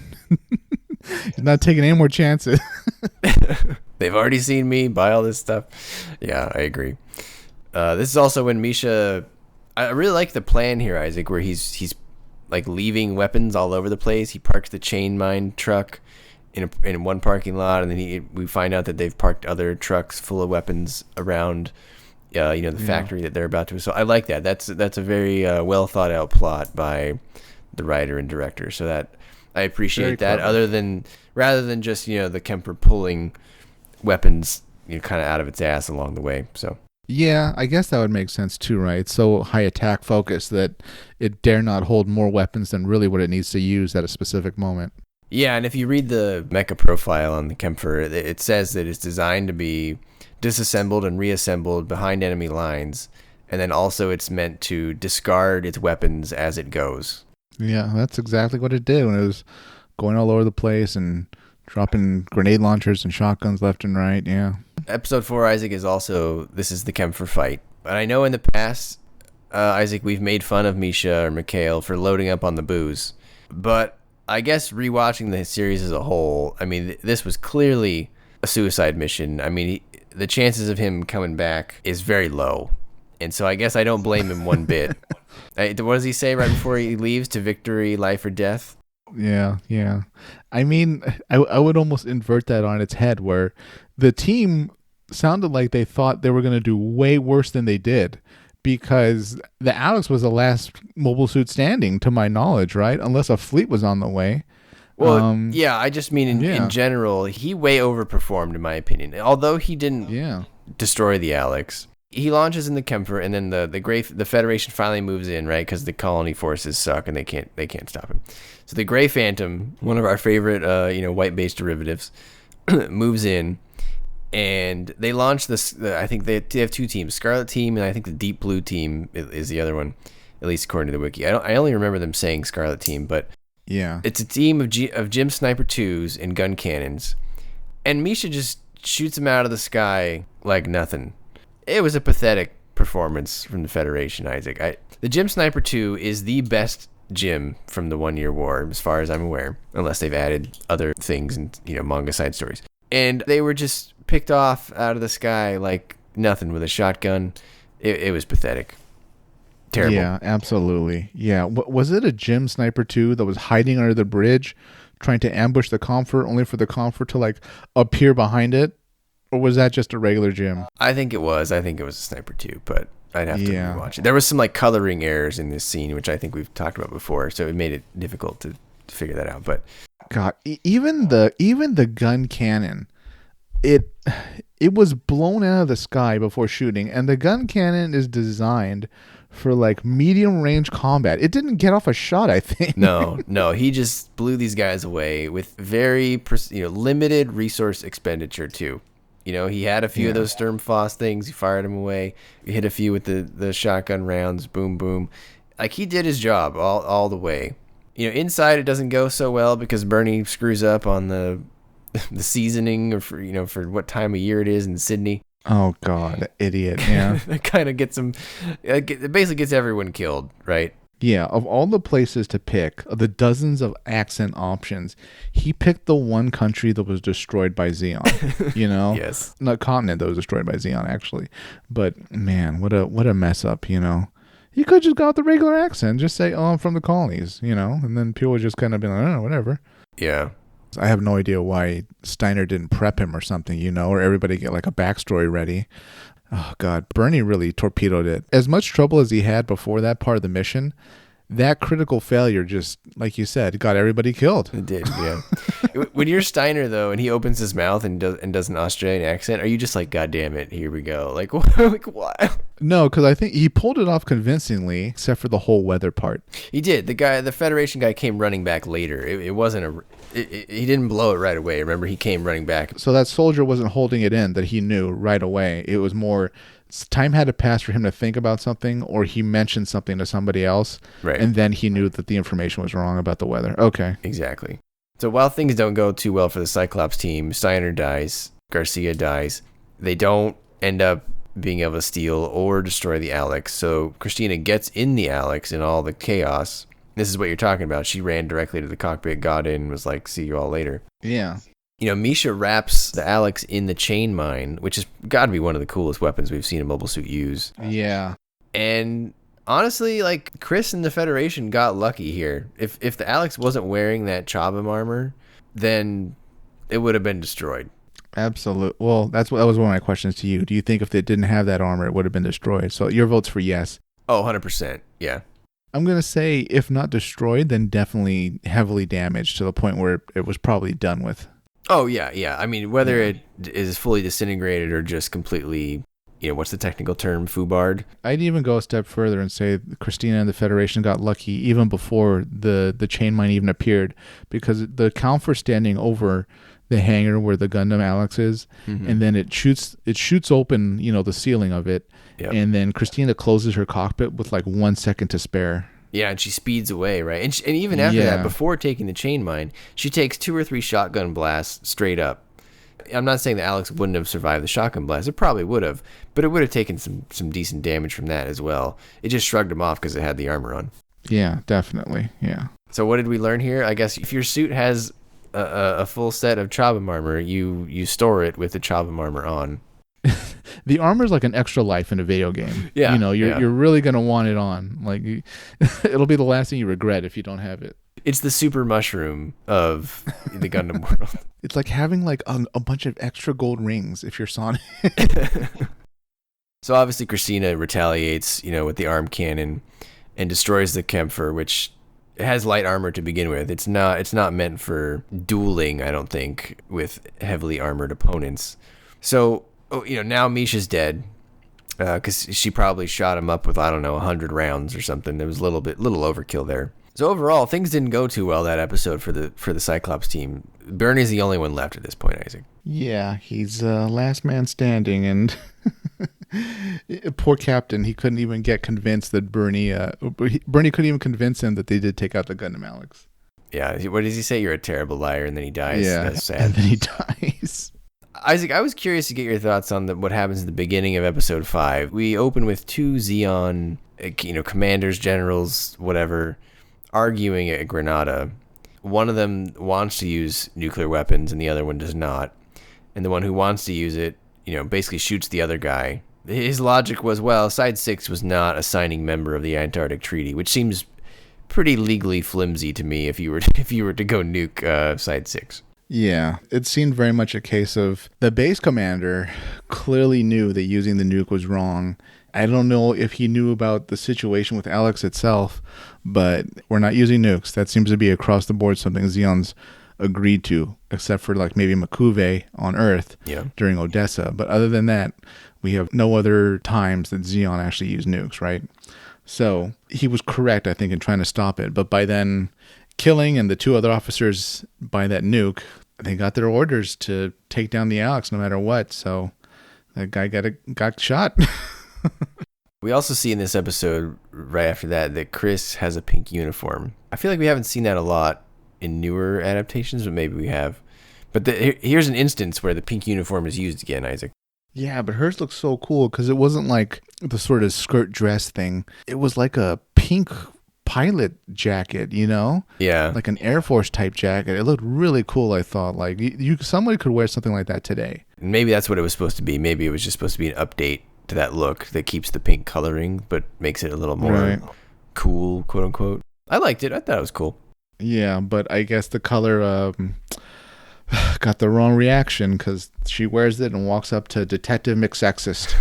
He's not taking any more chances. They've already seen me buy all this stuff. Yeah, I agree. This is also when Misha. I really like the plan here, Isaac, where he's like leaving weapons all over the place. He parks the chain mine truck in one parking lot, and then we find out that they've parked other trucks full of weapons around. The factory that they're about to. So I like that. That's a very well thought out plot by the writer and director. So that I appreciate that. Rather than just the Kemper pulling weapons kind of out of its ass along the way. So. Yeah, I guess that would make sense too, right? So high attack focus that it dare not hold more weapons than really what it needs to use at a specific moment. Yeah, and if you read the mecha profile on the Kemper, it says that it's designed to be disassembled and reassembled behind enemy lines, and then also it's meant to discard its weapons as it goes. Yeah, that's exactly what it did when it was going all over the place and dropping grenade launchers and shotguns left and right. Yeah. Episode 4, Isaac, this is the Kemper fight. And I know in the past, Isaac, we've made fun of Misha or Mikhail for loading up on the booze. But I guess rewatching the series as a whole, I mean, this was clearly a suicide mission. I mean, the chances of him coming back is very low. And so I guess I don't blame him one bit. What does he say right before he leaves? To victory, life or death? Yeah. I mean, I would almost invert that on its head, where the team sounded like they thought they were going to do way worse than they did, because the Alex was the last mobile suit standing, to my knowledge, right? Unless a fleet was on the way. Well, yeah, I just mean in general, he way overperformed, in my opinion. Although he didn't destroy the Alex. He launches in the Kemper, and then the Federation finally moves in, right? Because the colony forces suck, and they can't stop him. So the Gray Phantom, one of our favorite, white-based derivatives, moves in, and they launch this. I think they have two teams, Scarlet Team, and I think the Deep Blue Team is the other one, at least according to the wiki. I only remember them saying Scarlet Team, but yeah, it's a team of Jim Sniper 2s and gun cannons, and Misha just shoots them out of the sky like nothing. It was a pathetic performance from the Federation, Isaac. The Jim Sniper 2 is the best Jim from the 1 Year War, as far as I'm aware, unless they've added other things and manga side stories. And they were just picked off out of the sky like nothing with a shotgun. It was pathetic. Terrible. Yeah, absolutely. Yeah. Was it a Jim Sniper 2 that was hiding under the bridge, trying to ambush the Comfort, only for the Comfort to appear behind it? Or was that just a regular Jim? I think it was a Sniper 2, but I'd have to rewatch it. There was some coloring errors in this scene, which I think we've talked about before, so it made it difficult to figure that out. But God, even the gun cannon, it was blown out of the sky before shooting, and the gun cannon is designed for medium range combat. It didn't get off a shot, I think. No, he just blew these guys away with very limited resource expenditure too. He had a few of those Sturmfaust things. He fired them away. He hit a few with the shotgun rounds. Boom, boom. He did his job all the way. Inside it doesn't go so well because Bernie screws up on the seasoning, or for what time of year it is in Sydney. Oh God, idiot! Yeah, that kind of gets him. It basically gets everyone killed, right? Yeah, of all the places to pick, of the dozens of accent options, he picked the one country that was destroyed by Zeon. Yes, not continent that was destroyed by Zeon, actually. But man, what a mess up. He could just go with the regular accent, just say, "Oh, I'm from the colonies," and then people would just kind of be like, "Oh, whatever." Yeah. I have no idea why Steiner didn't prep him or something, or everybody get a backstory ready. Oh, God. Bernie really torpedoed it. As much trouble as he had before that part of the mission, that critical failure just, like you said, got everybody killed. It did, yeah. When you're Steiner, though, and he opens his mouth and does an Australian accent, are you just like, God damn it, here we go? What? No, because I think he pulled it off convincingly, except for the whole weather part. He did. The Federation guy came running back later. It wasn't he didn't blow it right away. Remember, he came running back. So that soldier wasn't holding it in that he knew right away. It was more time had to pass for him to think about something, or he mentioned something to somebody else, right? And then he knew that the information was wrong about the weather. Okay. Exactly. So while things don't go too well for the Cyclops team, Steiner dies, Garcia dies. They don't end up being able to steal or destroy the Alex. So Christina gets in the Alex in all the chaos This is what you're talking about. She ran directly to the cockpit, got in, and was like, see you all later. Yeah. You know, Misha wraps the Alex in the chain mine, which has got to be one of the coolest weapons we've seen a mobile suit use. Yeah. And honestly, like, Kris and the Federation got lucky here. If the Alex wasn't wearing that Chobham armor, then it would have been destroyed. Absolutely. Well, that was one of my questions to you. Do you think if they didn't have that armor, it would have been destroyed? So your vote's for yes. Oh, 100%. Yeah. I'm going to say if not destroyed, then definitely heavily damaged to the point where it was probably done with. Oh, yeah, yeah. I mean, whether it is fully disintegrated or just completely, you know, what's the technical term, foobarred? I'd even go a step further and say Christina and the Federation got lucky even before the chain mine even appeared, because the campfire standing over the hangar where the Gundam Alex is, and then it shoots open, you know, the ceiling of it, and then Christina closes her cockpit with like 1 second to spare. Yeah, and she speeds away, right? And even after that, before taking the chain mine, she takes 2 or 3 shotgun blasts straight up. I'm not saying that Alex wouldn't have survived the shotgun blast. It probably would have, but it would have taken some decent damage from that as well. It just shrugged him off because it had the armor on. Yeah, definitely. Yeah. So what did we learn here? I guess if your suit has a full set of Chobham armor, you store it with the Chobham armor on. The armor is like an extra life in a video game. Yeah, you know, you're really gonna want it on. Like, it'll be the last thing you regret if you don't have it. It's the super mushroom of the Gundam world. It's like having like a bunch of extra gold rings if you're Sonic. So obviously Christina retaliates, you know, with the arm cannon and destroys the campfire, which has light armor to begin with. It's not meant for dueling, I don't think, with heavily armored opponents. So, you know, now Misha's dead because she probably shot him up with, I don't know, 100 rounds or something. There was a little overkill there. So overall, things didn't go too well that episode for the Cyclops team. Bernie's the only one left at this point, Isaac. Yeah, he's last man standing, and poor Captain, he couldn't even get convinced that Bernie couldn't even convince him that they did take out the Gundam Alex. Yeah, what does he say? You're a terrible liar, and then he dies. Yeah, that's sad. And then he dies. Isaac, I was curious to get your thoughts on what happens at the beginning of episode 5. We open with 2 Zeon, you know, commanders, generals, whatever, arguing at Granada. One of them wants to use nuclear weapons and the other one does not. And the one who wants to use it, you know, basically shoots the other guy. His logic was, well, Side 6 was not a signing member of the Antarctic Treaty, which seems pretty legally flimsy to me if you were to go nuke Side 6. Yeah, it seemed very much a case of the base commander clearly knew that using the nuke was wrong. I don't know if he knew about the situation with Alex itself, but we're not using nukes. That seems to be across the board something Zeon's agreed to, except for like maybe Makuve on Earth during Odessa. But other than that, we have no other times that Zeon actually used nukes, right? So he was correct, I think, in trying to stop it. But by then, killing and the 2 other officers by that nuke, they got their orders to take down the Alex no matter what. So that guy got shot. We also see in this episode, right after that Kris has a pink uniform. I feel like we haven't seen that a lot in newer adaptations, but maybe we have. But here's an instance where the pink uniform is used again, Isaac. Yeah, but hers looks so cool because it wasn't like the sort of skirt dress thing. It was like a pink pilot jacket, you know? Yeah. Like an Air Force type jacket. It looked really cool, I thought. Like somebody could wear something like that today. Maybe that's what it was supposed to be. Maybe it was just supposed to be an update to that look that keeps the pink coloring but makes it a little more cool, quote unquote. I liked it. I thought it was cool. Yeah, but I guess the color got the wrong reaction because she wears it and walks up to Detective McSexist,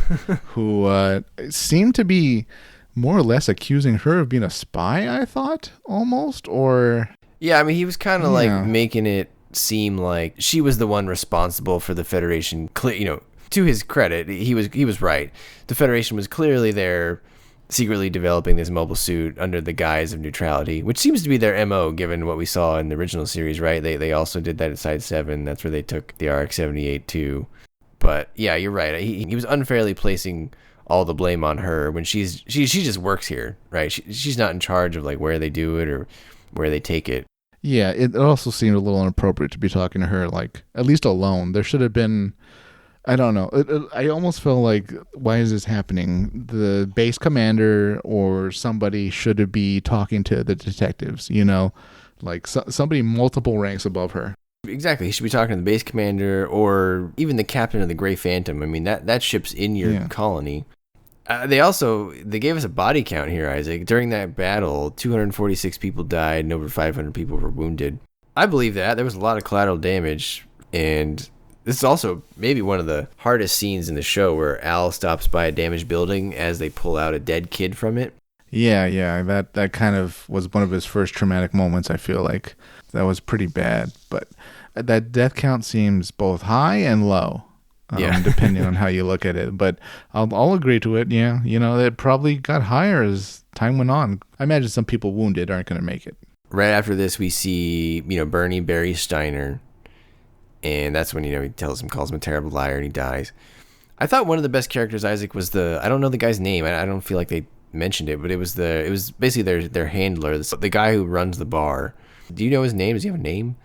who seemed to be more or less accusing her of being a spy, I thought, almost, or... Yeah, I mean, he was kind of like making it seem like she was the one responsible for the Federation, you know. To his credit, he was right. The Federation was clearly there, secretly developing this mobile suit under the guise of neutrality, which seems to be their MO, given what we saw in the original series, right? They also did that at Side 7. That's where they took the RX-78 too. But yeah, you're right. He was unfairly placing all the blame on her when she just works here, right? She's not in charge of like where they do it or where they take it. Yeah, it also seemed a little inappropriate to be talking to her like at least alone. There should have been I don't know. I almost feel like, why is this happening? The base commander or somebody should be talking to the detectives, like somebody multiple ranks above her. Exactly. He should be talking to the base commander or even the captain of the Grey Phantom. I mean, that ship's in your colony. They gave us a body count here, Isaac. During that battle, 246 people died and over 500 people were wounded. I believe that. There was a lot of collateral damage, and this is also maybe one of the hardest scenes in the show where Al stops by a damaged building as they pull out a dead kid from it. Yeah. That kind of was one of his first traumatic moments, I feel like. That was pretty bad. But that death count seems both high and low. Depending on how you look at it. But I'll agree to it, yeah. It probably got higher as time went on. I imagine some people wounded aren't going to make it. Right after this, we see, Bernie buries Steiner. And that's when, he calls him a terrible liar, and he dies. I thought one of the best characters, Isaac, was I don't know the guy's name. I don't feel like they mentioned it, but it was basically their handler, the guy who runs the bar. Do you know his name? Does he have a name?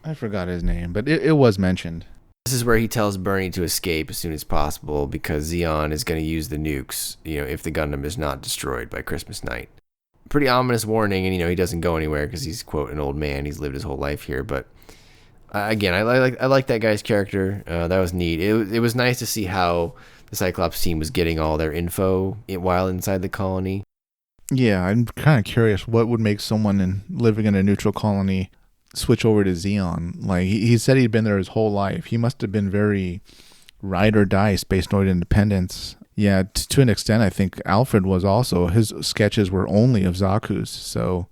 I forgot his name, but it was mentioned. This is where he tells Bernie to escape as soon as possible because Zeon is going to use the nukes, if the Gundam is not destroyed by Christmas night. Pretty ominous warning, and, he doesn't go anywhere because he's, quote, an old man. He's lived his whole life here, but... again, I like that guy's character. That was neat. It was nice to see how the Cyclops team was getting all their info while inside the colony. Yeah, I'm kind of curious what would make someone living in a neutral colony switch over to Zeon. Like, he said he'd been there his whole life. He must have been very ride or die Space Noid independence. Yeah, to an extent, I think Alfred was also. His sketches were only of Zaku's. So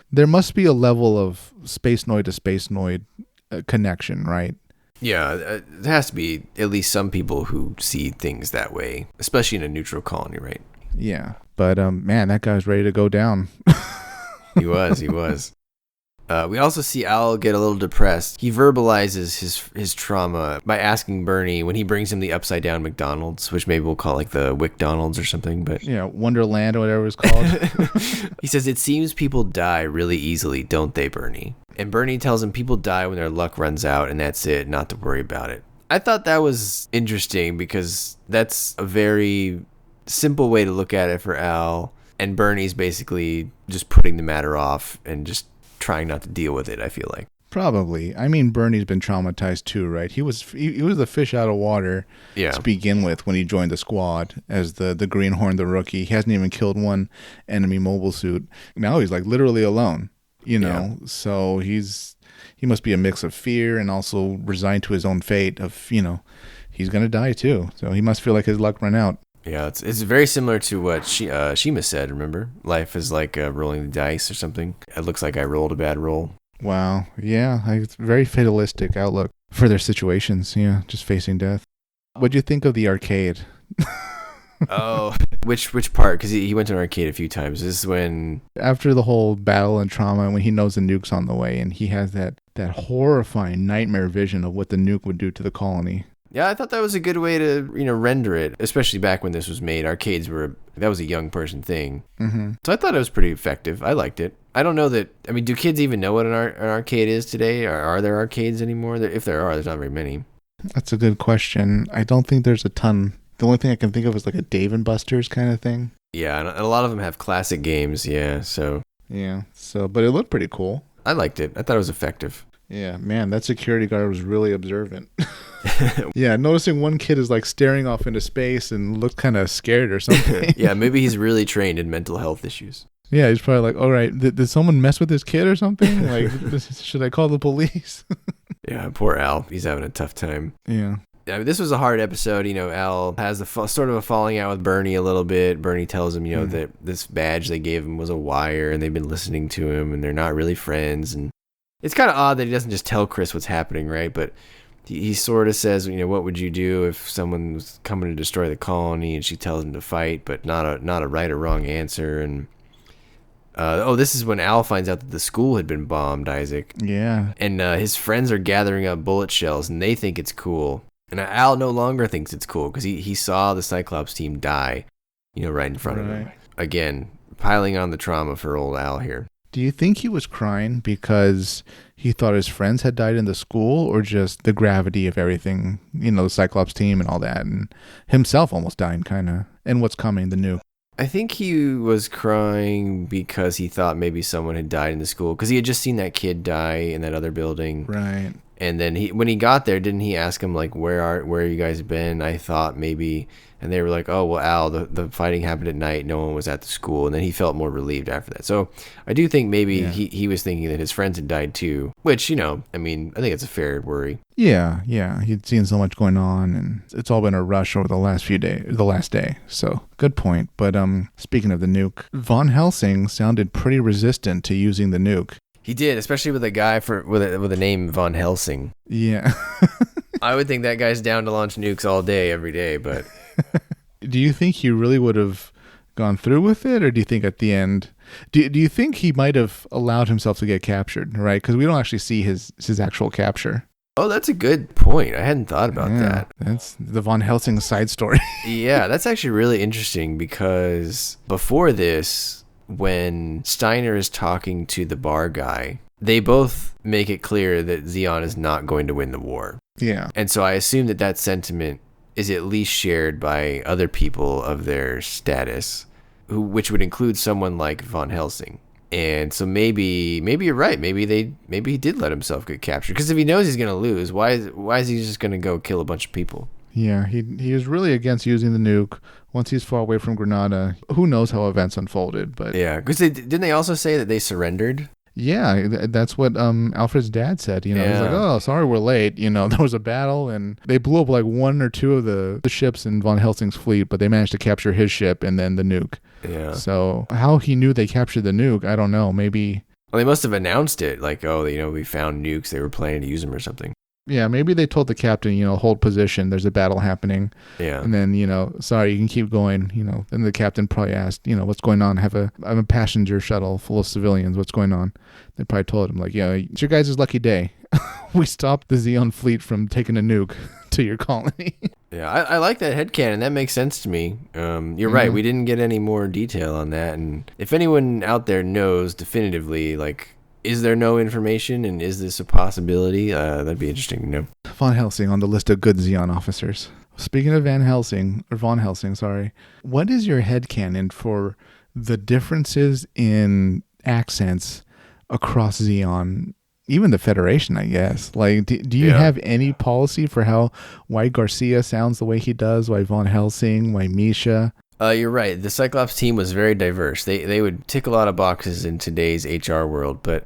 there must be a level of Space Noid to Space Noid connection, right? Yeah, there has to be at least some people who see things that way, especially in a neutral colony, right? Yeah, but man, that guy's ready to go down. He was. We also see Al get a little depressed. He verbalizes his trauma by asking Bernie when he brings him the upside down McDonald's, which maybe we'll call like the WickDonald's or something. But Wonderland or whatever it's called. He says, "It seems people die really easily, don't they, Bernie?" And Bernie tells him people die when their luck runs out, and that's it, not to worry about it. I thought that was interesting because that's a very simple way to look at it for Al, and Bernie's basically just putting the matter off and just trying not to deal with it, I feel like. Probably. I mean, Bernie's been traumatized too, right? He was the fish out of water to begin with when he joined the squad as the Greenhorn, the rookie. He hasn't even killed one enemy mobile suit. Now he's like literally alone, So he must be a mix of fear and also resigned to his own fate of, he's going to die too. So he must feel like his luck ran out. Yeah, it's very similar to what Shima said, remember? Life is like rolling the dice or something. It looks like I rolled a bad roll. Wow. Yeah, it's a very fatalistic outlook for their situations. Yeah, just facing death. What'd you think of the arcade? Oh, which part? Because he went to an arcade a few times. This is when... After the whole battle and trauma, when he knows the nuke's on the way, and he has that horrifying nightmare vision of what the nuke would do to the colony. Yeah, I thought that was a good way to, render it, especially back when this was made. Arcades that was a young person thing. Mm-hmm. So I thought it was pretty effective. I liked it. I don't know that, do kids even know what an arcade is today? Are there arcades anymore? If there are, there's not very many. That's a good question. I don't think there's a ton. The only thing I can think of is like a Dave & Buster's kind of thing. Yeah, and a lot of them have classic games, yeah, so. Yeah, but it looked pretty cool. I liked it. I thought it was effective. Yeah, man, that security guard was really observant. Yeah, noticing one kid is like staring off into space and looked kind of scared or something. Yeah, maybe he's really trained in mental health issues. Yeah, he's probably like, all right, did someone mess with this kid or something? Like, should I call the police? Yeah, poor Al. He's having a tough time. Yeah. This was a hard episode. Al has sort of a falling out with Bernie a little bit. Bernie tells him, that this badge they gave him was a wire and they've been listening to him and they're not really friends. And it's kind of odd that he doesn't just tell Kris what's happening, right? But he sort of says, what would you do if someone was coming to destroy the colony? And she tells him to fight, but not a right or wrong answer. And this is when Al finds out that the school had been bombed, Isaac. Yeah. And his friends are gathering up bullet shells, and they think it's cool. And Al no longer thinks it's cool because he saw the Cyclops team die, right in front of him. Again, piling on the trauma for old Al here. Do you think he was crying because he thought his friends had died in the school, or just the gravity of everything, the Cyclops team and all that, and himself almost dying, kind of, and what's coming, the nuke? I think he was crying because he thought maybe someone had died in the school, because he had just seen that kid die in that other building. Right. And then when he got there, didn't he ask him, like, where you guys been? I thought maybe, and they were like, oh, well, Al, the fighting happened at night. No one was at the school. And then he felt more relieved after that. So I do think maybe he was thinking that his friends had died too, which, I think it's a fair worry. Yeah. He'd seen so much going on, and it's all been a rush over the last day. So good point. But speaking of the nuke, Von Helsing sounded pretty resistant to using the nuke. He did, especially with a guy with a name Von Helsing. Yeah. I would think that guy's down to launch nukes all day, every day, but... Do you think he really would have gone through with it, or do you think at the end... Do you think he might have allowed himself to get captured, right? Because we don't actually see his actual capture. Oh, that's a good point. I hadn't thought about that. That's the Von Helsing side story. Yeah, that's actually really interesting, because before this... when Steiner is talking to the bar guy, they both make it clear that Zeon is not going to win the war. Yeah. And so I assume that sentiment is at least shared by other people of their status, which would include someone like Von Helsing. And so maybe you're right. Maybe he did let himself get captured. Because if he knows he's going to lose, why is he just going to go kill a bunch of people? Yeah, he is really against using the nuke. Once he's far away from Granada, who knows how events unfolded? But yeah, because didn't they also say that they surrendered? Yeah, that's what Alfred's dad said. He's like, "Oh, sorry, we're late." There was a battle, and they blew up like one or two of the ships in Von Helsing's fleet, but they managed to capture his ship and then the nuke. Yeah. So how he knew they captured the nuke, I don't know. Maybe. Well, they must have announced it, like, oh, we found nukes. They were planning to use them or something. Yeah, maybe they told the captain, hold position. There's a battle happening. Yeah. And then, sorry, you can keep going. Then the captain probably asked, what's going on? I'm a passenger shuttle full of civilians. What's going on? They probably told him, like, it's your guys' lucky day. We stopped the Zeon fleet from taking a nuke to your colony. Yeah, I like that headcanon. That makes sense to me. You're right. We didn't get any more detail on that. And if anyone out there knows definitively, like, is there no information, and is this a possibility? That'd be interesting to know. Von Helsing on the list of good Zeon officers. Speaking of Von Helsing, what is your headcanon for the differences in accents across Zeon? Even the Federation, I guess. Like, do you have any policy for why Garcia sounds the way he does? Why Von Helsing? Why Misha? You're right. The Cyclops team was very diverse. They would tick a lot of boxes in today's HR world, but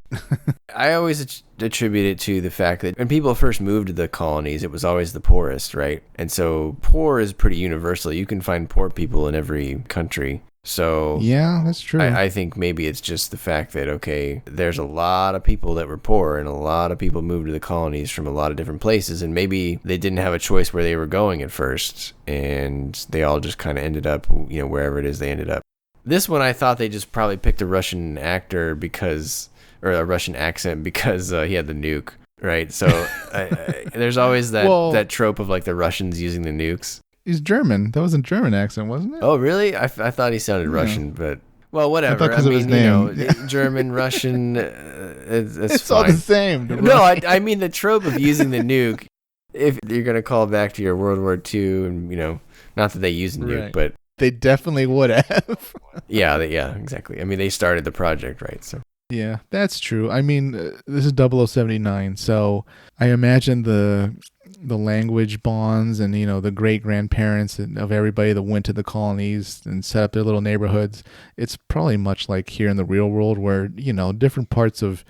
I always attribute it to the fact that when people first moved to the colonies, it was always the poorest, right? And so poor is pretty universal. You can find poor people in every country. So yeah, that's true. I think maybe it's just the fact that, okay, there's a lot of people that were poor, and a lot of people moved to the colonies from a lot of different places, and maybe they didn't have a choice where they were going at first, and they all just kind of ended up, wherever it is they ended up. This one, I thought they just probably picked a Russian actor or a Russian accent because he had the nuke, right? So there's always that trope of, like, the Russians using the nukes. He's German. That was a German accent, wasn't it? Oh, really? I thought he sounded Russian, but... Well, whatever. I mean, German, Russian, it's all fine. the same. No, I mean the trope of using the nuke, if you're going to call back to your World War II, and, not that they used the nuke, but... They definitely would have. Yeah, exactly. I mean, they started the project, right? So. Yeah, that's true. I mean, this is 0079, so I imagine the language bonds and, the great-grandparents of everybody that went to the colonies and set up their little neighborhoods. It's probably much like here in the real world where, different parts of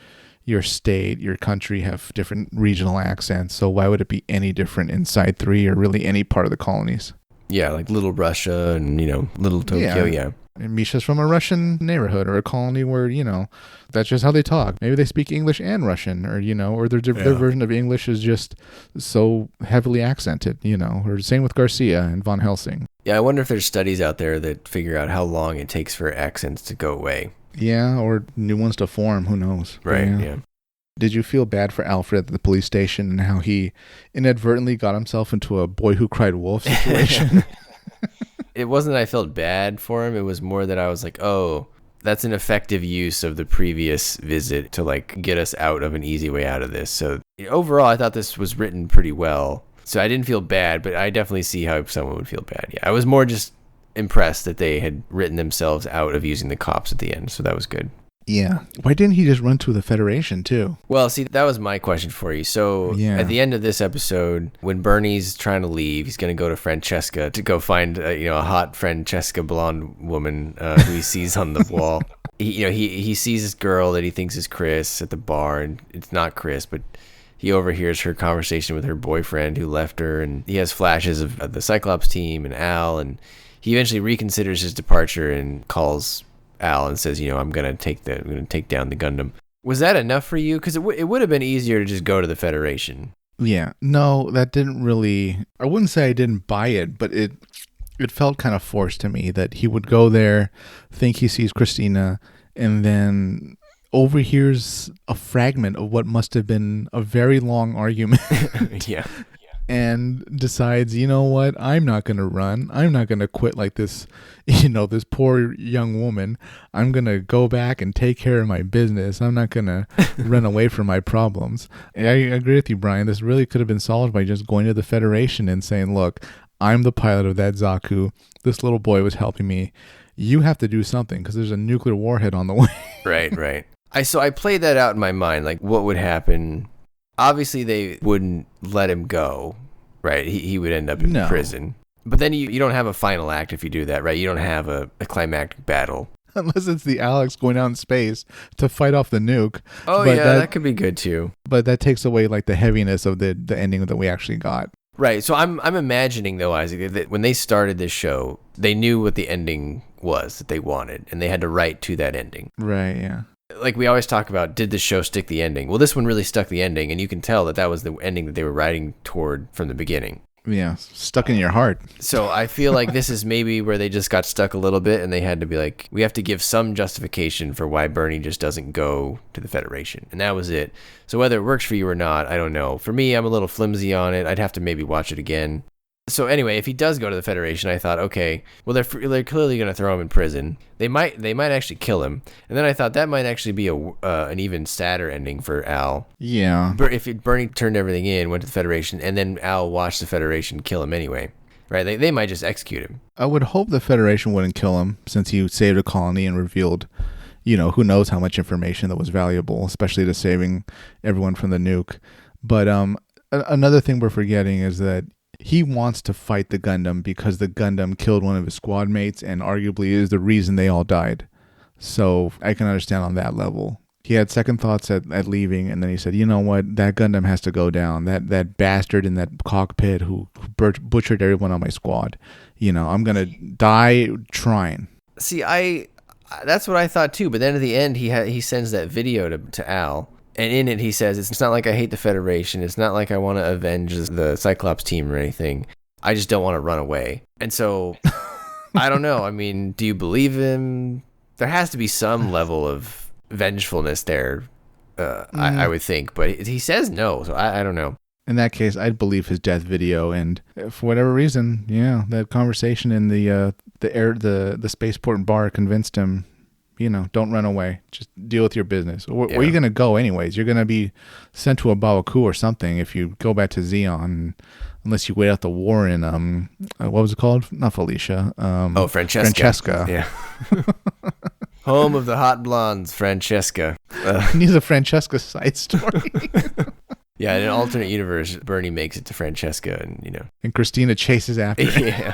your state, your country have different regional accents. So why would it be any different in Side 3 or really any part of the colonies? Yeah, like Little Russia and, Little Tokyo, yeah. And Misha's from a Russian neighborhood or a colony where, that's just how they talk. Maybe they speak English and Russian or, or their version of English is just so heavily accented, or same with Garcia and Von Helsing. Yeah, I wonder if there's studies out there that figure out how long it takes for accents to go away. Yeah, or new ones to form. Who knows? Right, yeah. Did you feel bad for Alfred at the police station and how he inadvertently got himself into a boy who cried wolf situation? It wasn't that I felt bad for him. It was more that I was like, oh, That's an effective use of the previous visit to like get us out of an easy way out of this. So overall, I thought this was written pretty well. So I didn't feel bad, but I definitely see how someone would feel bad. Yeah, I was more just impressed that they had written themselves out of using the cops at the end. So that was good. Yeah. Why didn't he just run to the Federation too? Well, see, that was my question for you. So at the end of this episode, when Bernie's trying to leave, he's going to go to Francheska to go find a hot Francheska blonde woman who he sees on the wall. He sees this girl that he thinks is Kris at the bar, and it's not Kris, but he overhears her conversation with her boyfriend who left her, and he has flashes of the Cyclops team and Al, and he eventually reconsiders his departure and calls Al and says, I'm going to take down the Gundam. Was that enough for you? Because it would have been easier to just go to the Federation. Yeah. No, that didn't really... I wouldn't say I didn't buy it, but it felt kind of forced to me that he would go there, think he sees Christina, and then overhears a fragment of what must have been a very long argument. Yeah. And decides, you know what, I'm not going to run. I'm not going to quit like this, this poor young woman. I'm going to go back and take care of my business. I'm not going to run away from my problems. I agree with you, Brian. This really could have been solved by just going to the Federation and saying, look, I'm the pilot of that Zaku. This little boy was helping me. You have to do something because there's a nuclear warhead on the way. Right. So I played that out in my mind, like what would happen. Obviously, they wouldn't let him go, right? He would end up in prison. But then you don't have a final act if you do that, right? You don't have a climactic battle. Unless it's the Alex going out in space to fight off the nuke. Oh, but that could be good, too. But that takes away, like, the heaviness of the ending that we actually got. Right. So I'm imagining, though, Isaac, that when they started this show, they knew what the ending was that they wanted, and they had to write to that ending. Right, yeah. Like we always talk about, did the show stick the ending? Well, this one really stuck the ending, and you can tell that was the ending that they were writing toward from the beginning. Yeah, stuck in your heart. So I feel like this is maybe where they just got stuck a little bit, and they had to be like, we have to give some justification for why Bernie just doesn't go to the Federation. And that was it. So whether it works for you or not, I don't know. For me, I'm a little flimsy on it. I'd have to maybe watch it again. So anyway, if he does go to the Federation, I thought, okay, well, they're clearly going to throw him in prison. They might actually kill him. And then I thought that might actually be an even sadder ending for Al. Yeah. If Bernie turned everything in, went to the Federation, and then Al watched the Federation kill him anyway, right? They might just execute him. I would hope the Federation wouldn't kill him since he saved a colony and revealed, who knows how much information that was valuable, especially to saving everyone from the nuke. But another thing we're forgetting is that he wants to fight the Gundam because the Gundam killed one of his squad mates and arguably is the reason they all died. So I can understand on that level. He had second thoughts at leaving, and then he said, you know what, that Gundam has to go down. That bastard in that cockpit who butchered everyone on my squad. I'm going to die trying. See, that's what I thought too, but then at the end he sends that video to Al. And in it, he says, it's not like I hate the Federation. It's not like I want to avenge the Cyclops team or anything. I just don't want to run away. And so, I don't know. I mean, do you believe him? There has to be some level of vengefulness there, I would think. But he says no, so I don't know. In that case, I'd believe his death video. And for whatever reason, that conversation in the spaceport bar convinced him, don't run away. Just deal with your business. Where are you going to go anyways? You're going to be sent to a Baoku or something if you go back to Zeon, unless you wait out the war in, what was it called? Not Felicia. Francheska. Yeah. Home of the hot blondes, Francheska. He needs a Francheska side story. Yeah, in an alternate universe, Bernie makes it to Francheska, and and Christina chases after him.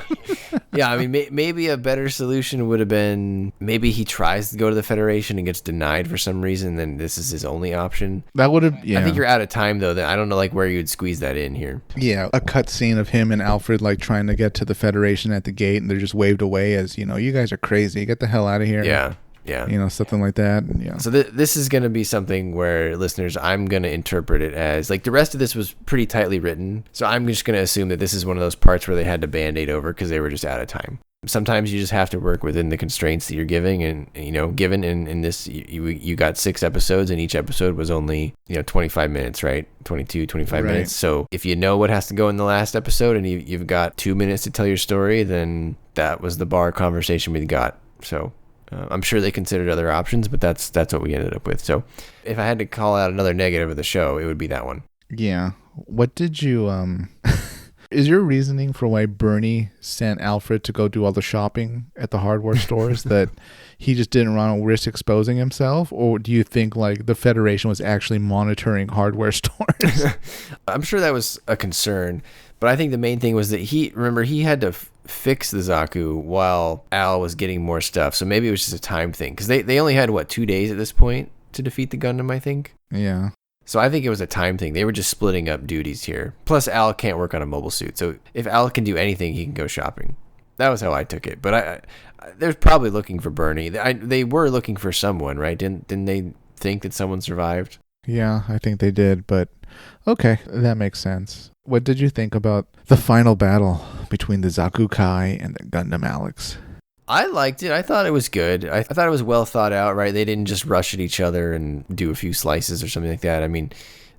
Yeah. I mean, maybe a better solution would have been maybe he tries to go to the Federation and gets denied for some reason. Then this is his only option. That would have. Yeah. I think you're out of time though. I don't know where you would squeeze that in here. Yeah, a cut scene of him and Alfred trying to get to the Federation at the gate, and they're just waved away as you guys are crazy. Get the hell out of here. Yeah. Something like that. Yeah. So this is going to be something where, listeners, I'm going to interpret it as, like, the rest of this was pretty tightly written. So I'm just going to assume that this is one of those parts where they had to Band-Aid over because they were just out of time. Sometimes you just have to work within the constraints that you're giving. And, given in this, you got 6 episodes, and each episode was only, 25 minutes, right? 25 minutes. So if you know what has to go in the last episode and you've got 2 minutes to tell your story, then that was the bar conversation we got. So I'm sure they considered other options, but that's what we ended up with. So if I had to call out another negative of the show, it would be that one. Yeah. What did you is your reasoning for why Bernie sent Alfred to go do all the shopping at the hardware stores that he just didn't want to risk exposing himself? Or do you think like the Federation was actually monitoring hardware stores? I'm sure that was a concern, but I think the main thing was that he had to fix the Zaku while Al was getting more stuff. So maybe it was just a time thing, because they only had, 2 days at this point to defeat the Gundam, I think. Yeah. So I think it was a time thing. They were just splitting up duties here. Plus, Al can't work on a mobile suit. So if Al can do anything, he can go shopping. That was how I took it. But they're probably looking for Bernie. They were looking for someone, right? Didn't they think that someone survived? Yeah, I think they did. But okay, that makes sense. What did you think about the final battle between the Zaku Kai and the Gundam Alex? I liked it. I thought it was good. I thought it was well thought out, right? They didn't just rush at each other and do a few slices or something like that. I mean,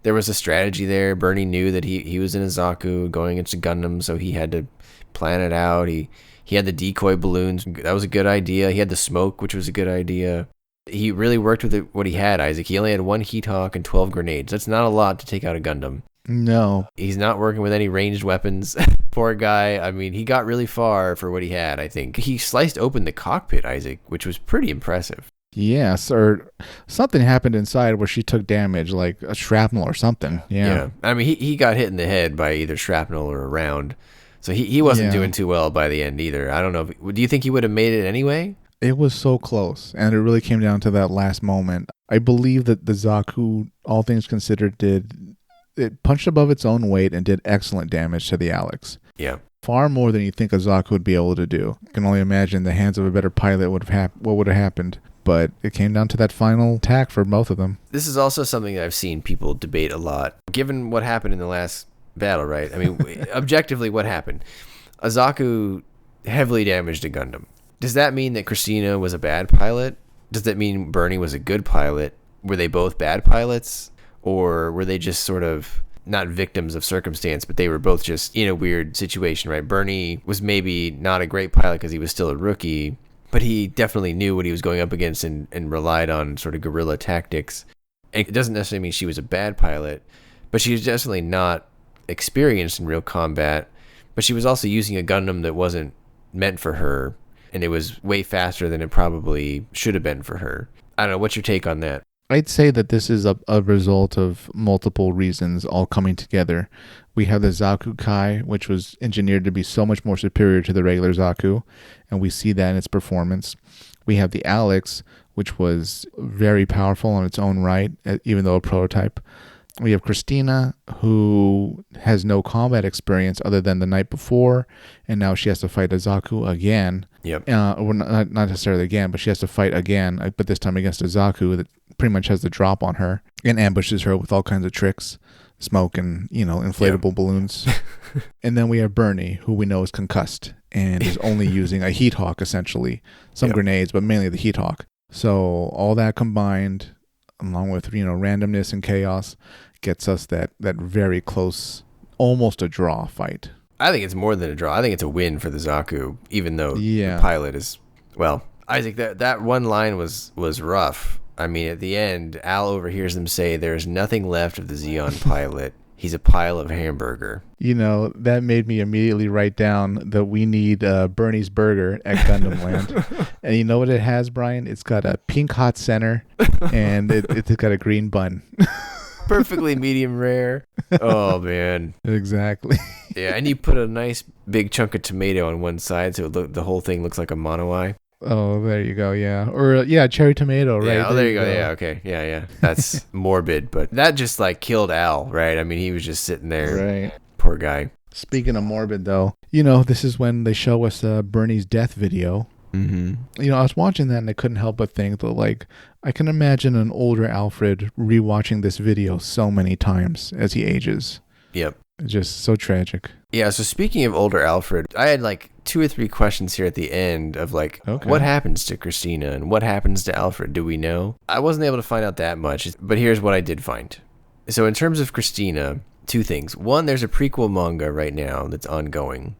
there was a strategy there. Bernie knew that he was in a Zaku going into Gundam, so he had to plan it out. He had the decoy balloons. That was a good idea. He had the smoke, which was a good idea. He really worked with what he had, Isaac. He only had 1 Hygogg and 12 grenades. That's not a lot to take out a Gundam. No. He's not working with any ranged weapons. Poor guy. I mean, he got really far for what he had, I think. He sliced open the cockpit, Isaac, which was pretty impressive. Yes, or something happened inside where she took damage, like a shrapnel or something. Yeah. I mean, he got hit in the head by either shrapnel or a round. So he wasn't doing too well by the end either. I don't know. Do you think he would have made it anyway? It was so close, and it really came down to that last moment. I believe that the Zaku, all things considered, it punched above its own weight and did excellent damage to the Alex. Yeah. Far more than you think a Zaku would be able to do. I can only imagine the hands of a better pilot what would have happened. But it came down to that final attack for both of them. This is also something that I've seen people debate a lot. Given what happened in the last battle, right? I mean, objectively, what happened? A Zaku heavily damaged a Gundam. Does that mean that Christina was a bad pilot? Does that mean Bernie was a good pilot? Were they both bad pilots? Or were they just sort of not victims of circumstance, but they were both just in a weird situation, right? Bernie was maybe not a great pilot because he was still a rookie, but he definitely knew what he was going up against and relied on sort of guerrilla tactics. And it doesn't necessarily mean she was a bad pilot, but she was definitely not experienced in real combat. But she was also using a Gundam that wasn't meant for her, and it was way faster than it probably should have been for her. I don't know. What's your take on that? I'd say that this is a result of multiple reasons all coming together. We have the Zaku Kai, which was engineered to be so much more superior to the regular Zaku, and we see that in its performance. We have the Alex, which was very powerful on its own right, even though a prototype. We have Christina, who has no combat experience other than the night before, and now she has to fight a Zaku again. Yep. Or not necessarily again, but she has to fight again, but this time against a Zaku that pretty much has the drop on her and ambushes her with all kinds of tricks, smoke and, inflatable balloons. And then we have Bernie, who we know is concussed and is only using a Hygogg, essentially. Some grenades, but mainly the Hygogg. So all that combined, along with, randomness and chaos, gets us that very close, almost a draw fight. I think it's more than a draw. I think it's a win for the Zaku, even though the pilot is... Well, Isaac, that one line was rough. I mean, at the end, Al overhears them say, "There's nothing left of the Zeon pilot. He's a pile of hamburger." That made me immediately write down that we need Bernie's Burger at Gundamland. And you know what it has, Brian? It's got a pink hot center, and it's got a green bun. Perfectly medium rare. Oh, man. Exactly. Yeah, and you put a nice big chunk of tomato on one side, so the whole thing looks like a mono-eye. Oh, there you go, yeah. Or, cherry tomato, right? Yeah, there you go. Yeah, okay. Yeah. That's morbid, but that just, killed Al, right? I mean, he was just sitting there. Right. Poor guy. Speaking of morbid, though, this is when they show us Bernie's death video. Mm-hmm. I was watching that and I couldn't help but think that, I can imagine an older Alfred rewatching this video so many times as he ages. Yep. It's just so tragic. Yeah, so speaking of older Alfred, I had 2 or 3 questions here at the end of what happens to Christina and what happens to Alfred? Do we know? I wasn't able to find out that much, but here's what I did find. So in terms of Christina, 2 things. One, there's a prequel manga right now that's ongoing.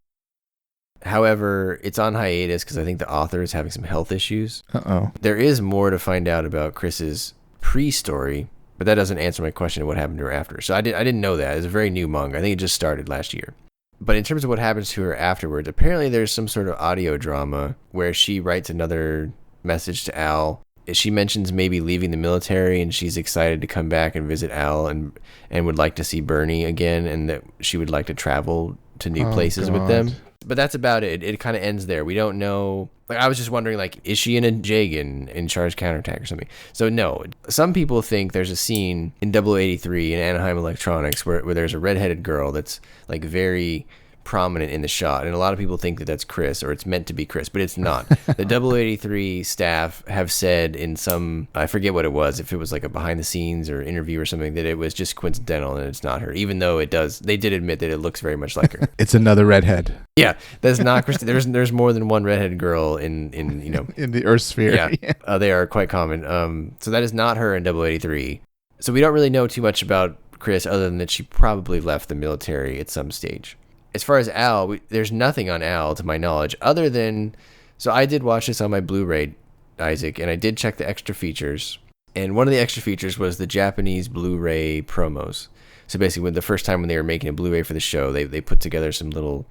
However, it's on hiatus because I think the author is having some health issues. Uh-oh. There is more to find out about Kris's pre-story, but that doesn't answer my question of what happened to her after. So I didn't know that. It's a very new manga. I think it just started last year. But in terms of what happens to her afterwards, apparently there's some sort of audio drama where she writes another message to Al. She mentions maybe leaving the military, and she's excited to come back and visit Al and would like to see Bernie again, and that she would like to travel to new places with them. But that's about it. It kind of ends there. We don't know. Like, I was just wondering, like, is she in a Jagan in Charge Counterattack or something? So, no. Some people think there's a scene in 0083 in Anaheim Electronics where there's a redheaded girl that's, like, very prominent in the shot, and a lot of people think that that's Kris, or it's meant to be Kris, but it's not. The 0083 staff have said in some, I forget what it was, if it was like a behind the scenes or interview or something, that it was just coincidental and it's not her, even though they did admit that it looks very much like her. It's another redhead. Yeah, that's not Kris. There's more than one redheaded girl in in the Earth sphere. Yeah. They are quite common. So that is not her in 0083. So we don't really know too much about Kris other than that she probably left the military at some stage. As far as Al, there's nothing on Al to my knowledge other than, so I did watch this on my Blu-ray, Isaac, and I did check the extra features. And one of the extra features was the Japanese Blu-ray promos. So basically, the first time when they were making a Blu-ray for the show, they put together some little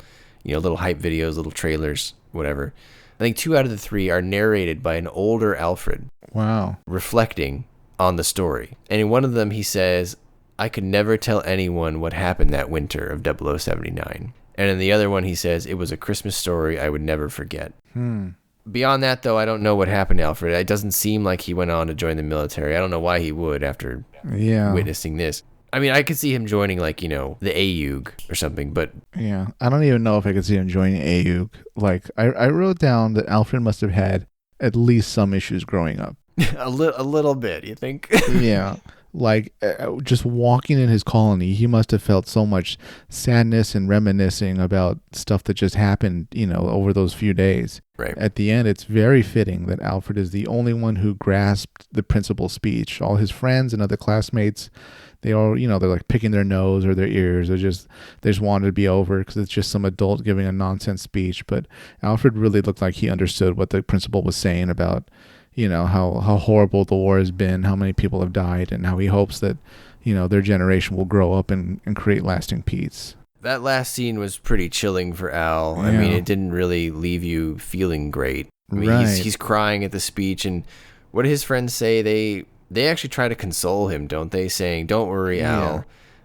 hype videos, little trailers, whatever. I think 2 out of the 3 are narrated by an older Alfred. Wow. Reflecting on the story. And in one of them, he says, I could never tell anyone what happened that winter of 0079. And in the other one, he says, it was a Christmas story I would never forget. Beyond that, though, I don't know what happened to Alfred. It doesn't seem like he went on to join the military. I don't know why he would after witnessing this. I mean, I could see him joining, like, the Hygogg or something, but... Yeah, I don't even know if I could see him joining Hygogg. Like, I wrote down that Alfred must have had at least some issues growing up. a little bit, you think? Yeah. Like, just walking in his colony, he must have felt so much sadness and reminiscing about stuff that just happened, over those few days. Right. At the end, it's very fitting that Alfred is the only one who grasped the principal's speech. All his friends and other classmates, they all, they're like picking their nose or their ears. They just wanted to be over because it's just some adult giving a nonsense speech. But Alfred really looked like he understood what the principal was saying about how horrible the war has been, how many people have died, and how he hopes that, their generation will grow up and create lasting peace. That last scene was pretty chilling for Al. Yeah. I mean, it didn't really leave you feeling great. I mean, right. He's crying at the speech, and what did his friends say? They actually try to console him, don't they? Saying, don't worry, Al,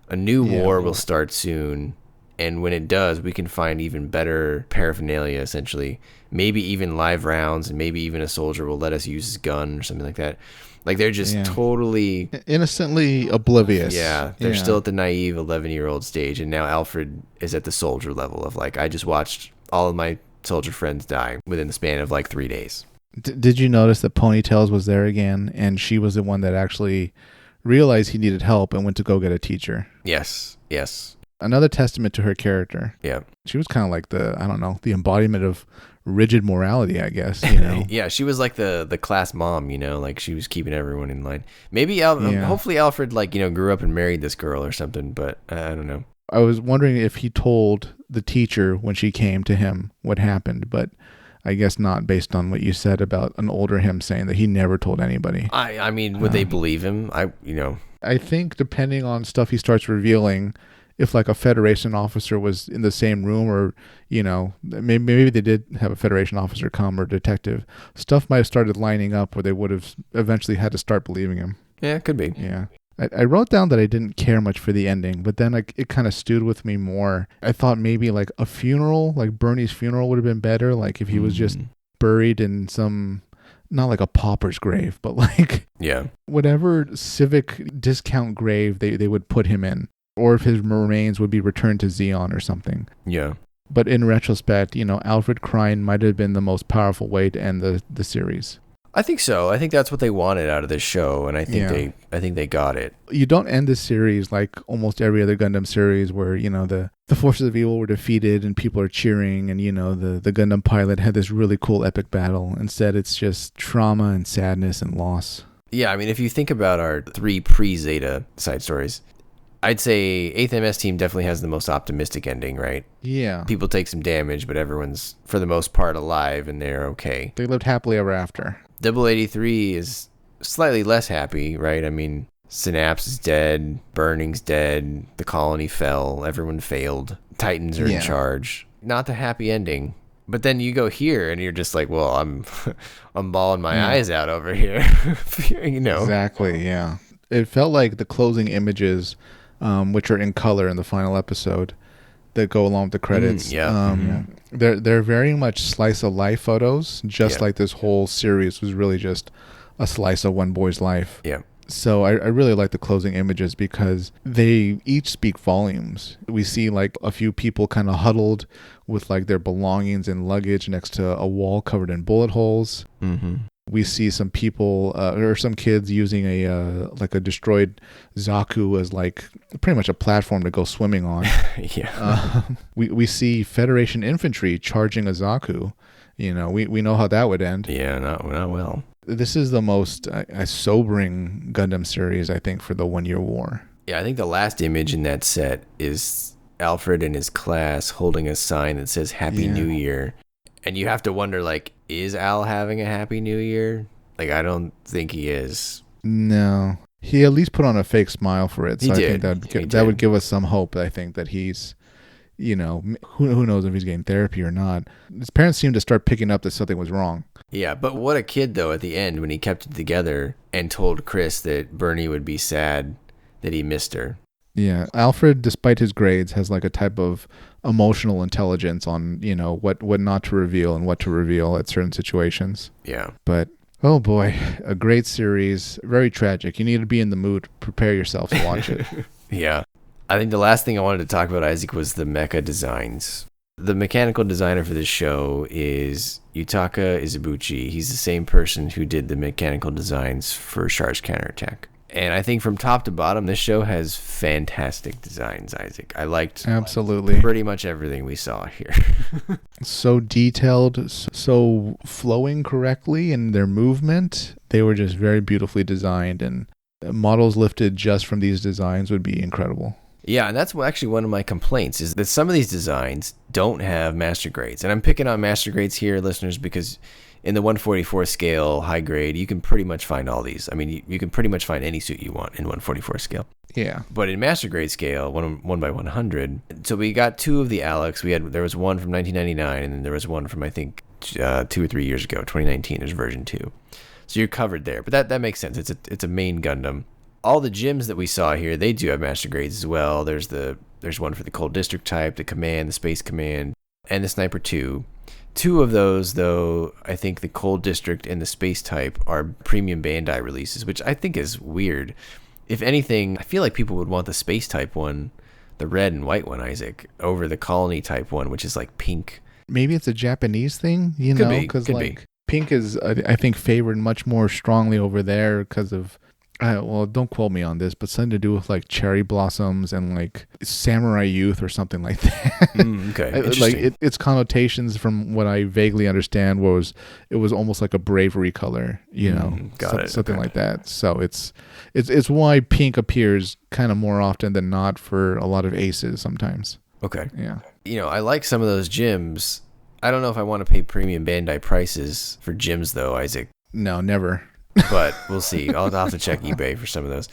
a new war will start soon. And when it does, we can find even better paraphernalia, essentially. Maybe even live rounds, and maybe even a soldier will let us use his gun or something like that. Like, they're just totally... innocently oblivious. Yeah, they're still at the naive 11-year-old stage, and now Alfred is at the soldier level of, like, I just watched all of my soldier friends die within the span of, like, 3 days. Did you notice that Ponytails was there again, and she was the one that actually realized he needed help and went to go get a teacher? Yes. Another testament to her character. Yeah. She was kind of like the embodiment of rigid morality, I guess, Yeah, she was like the class mom, like she was keeping everyone in line. Maybe, hopefully Alfred, like, grew up and married this girl or something, but I don't know. I was wondering if he told the teacher when she came to him what happened, but I guess not, based on what you said about an older him saying that he never told anybody. I mean, would they believe him? I think depending on stuff he starts revealing, if like a Federation officer was in the same room, or, maybe they did have a Federation officer come, or detective, stuff might have started lining up where they would have eventually had to start believing him. Yeah, it could be. Yeah. I wrote down that I didn't care much for the ending, but then it kind of stewed with me more. I thought maybe like a funeral, like Bernie's funeral would have been better. Like if he was just buried in some, not like a pauper's grave, but like whatever civic discount grave they would put him in. Or if his remains would be returned to Zeon or something. Yeah. But in retrospect, Alfred crying might have been the most powerful way to end the series. I think so. I think that's what they wanted out of this show, and I think they got it. You don't end this series like almost every other Gundam series where, the forces of evil were defeated and people are cheering, and, the Gundam pilot had this really cool epic battle. Instead, it's just trauma and sadness and loss. Yeah, I mean, if you think about our 3 pre-Zeta side stories, I'd say 8th MS team definitely has the most optimistic ending, right? Yeah. People take some damage, but everyone's, for the most part, alive, and they're okay. They lived happily ever after. Double 83 is slightly less happy, right? I mean, Synapse is dead, Burning's dead, the colony fell, everyone failed, Titans are in charge. Not the happy ending. But then you go here, and you're just like, well, I'm bawling my eyes out over here. You know? Exactly, yeah. It felt like the closing images, which are in color in the final episode, that go along with the credits. They're very much slice of life photos, just like this whole series was really just a slice of one boy's life. Yeah. So I really like the closing images because they each speak volumes. We see like a few people kind of huddled with like their belongings and luggage next to a wall covered in bullet holes. Mm-hmm. We see some people or some kids using a like a destroyed Zaku as like pretty much a platform to go swimming on. We see Federation infantry charging a Zaku. You know, we know how that would end. Yeah, not well. This is the most sobering Gundam series, I think, for the 1 year war. Yeah, I think the last image in that set is Alfred and his class holding a sign that says Happy New Year. And you have to wonder, like, is Al having a Happy New Year? Like, I don't think he is. No. He at least put on a fake smile for it. So I think that would give us some hope, I think, that he's, you know, who knows if he's getting therapy or not. His parents seemed to start picking up that something was wrong. Yeah, but what a kid, though, at the end when he kept it together and told Kris that Bernie would be sad that he missed her. Yeah, Alfred, despite his grades, has like a type of emotional intelligence on, you know, what not to reveal and what to reveal at certain situations. Yeah. But, oh boy, a great series, very tragic. You need to be in the mood, prepare yourself to watch it. Yeah. I think the last thing I wanted to talk about, Isaac, was the mecha designs. The mechanical designer for this show is Yutaka Izubuchi. He's the same person who did the mechanical designs for Char's Counterattack. And I think from top to bottom, this show has fantastic designs, Isaac. I liked absolutely pretty much everything we saw here. So detailed, so flowing correctly in their movement. They were just very beautifully designed, and models lifted just from these designs would be incredible. Yeah, and that's actually one of my complaints, is that some of these designs don't have master grades. And I'm picking on master grades here, listeners, because in the 144 scale high grade, you can pretty much find all these. I mean, you can pretty much find any suit you want in 144 scale. Yeah. But in master grade scale, 1 by 100, so we got two of the Alex. There was one from 1999, and then there was one from, I think, 2 or 3 years ago, 2019. There's version 2. So you're covered there. But that makes sense. It's a main Gundam. All the gyms that we saw here, they do have master grades as well. There's one for the Cold District type, the Command, the Space Command, and the Sniper 2. Two of those, though, I think the Cold District and the Space type are premium Bandai releases, which I think is weird. If anything, I feel like people would want the Space type one, the red and white one, Isaac, over the Colony type one, which is like pink. Maybe it's a Japanese thing, you know, because like pink is, I think, favored much more strongly over there because of, well, don't quote me on this, but something to do with like cherry blossoms and like samurai youth or something like that. Okay, like its connotations, from what I vaguely understand, it was almost like a bravery color, you know, something like that. So it's why pink appears kind of more often than not for a lot of aces sometimes. Okay. Yeah. You know, I like some of those gyms. I don't know if I want to pay premium Bandai prices for gyms though, Isaac. No, never. But we'll see. I'll have to check eBay for some of those.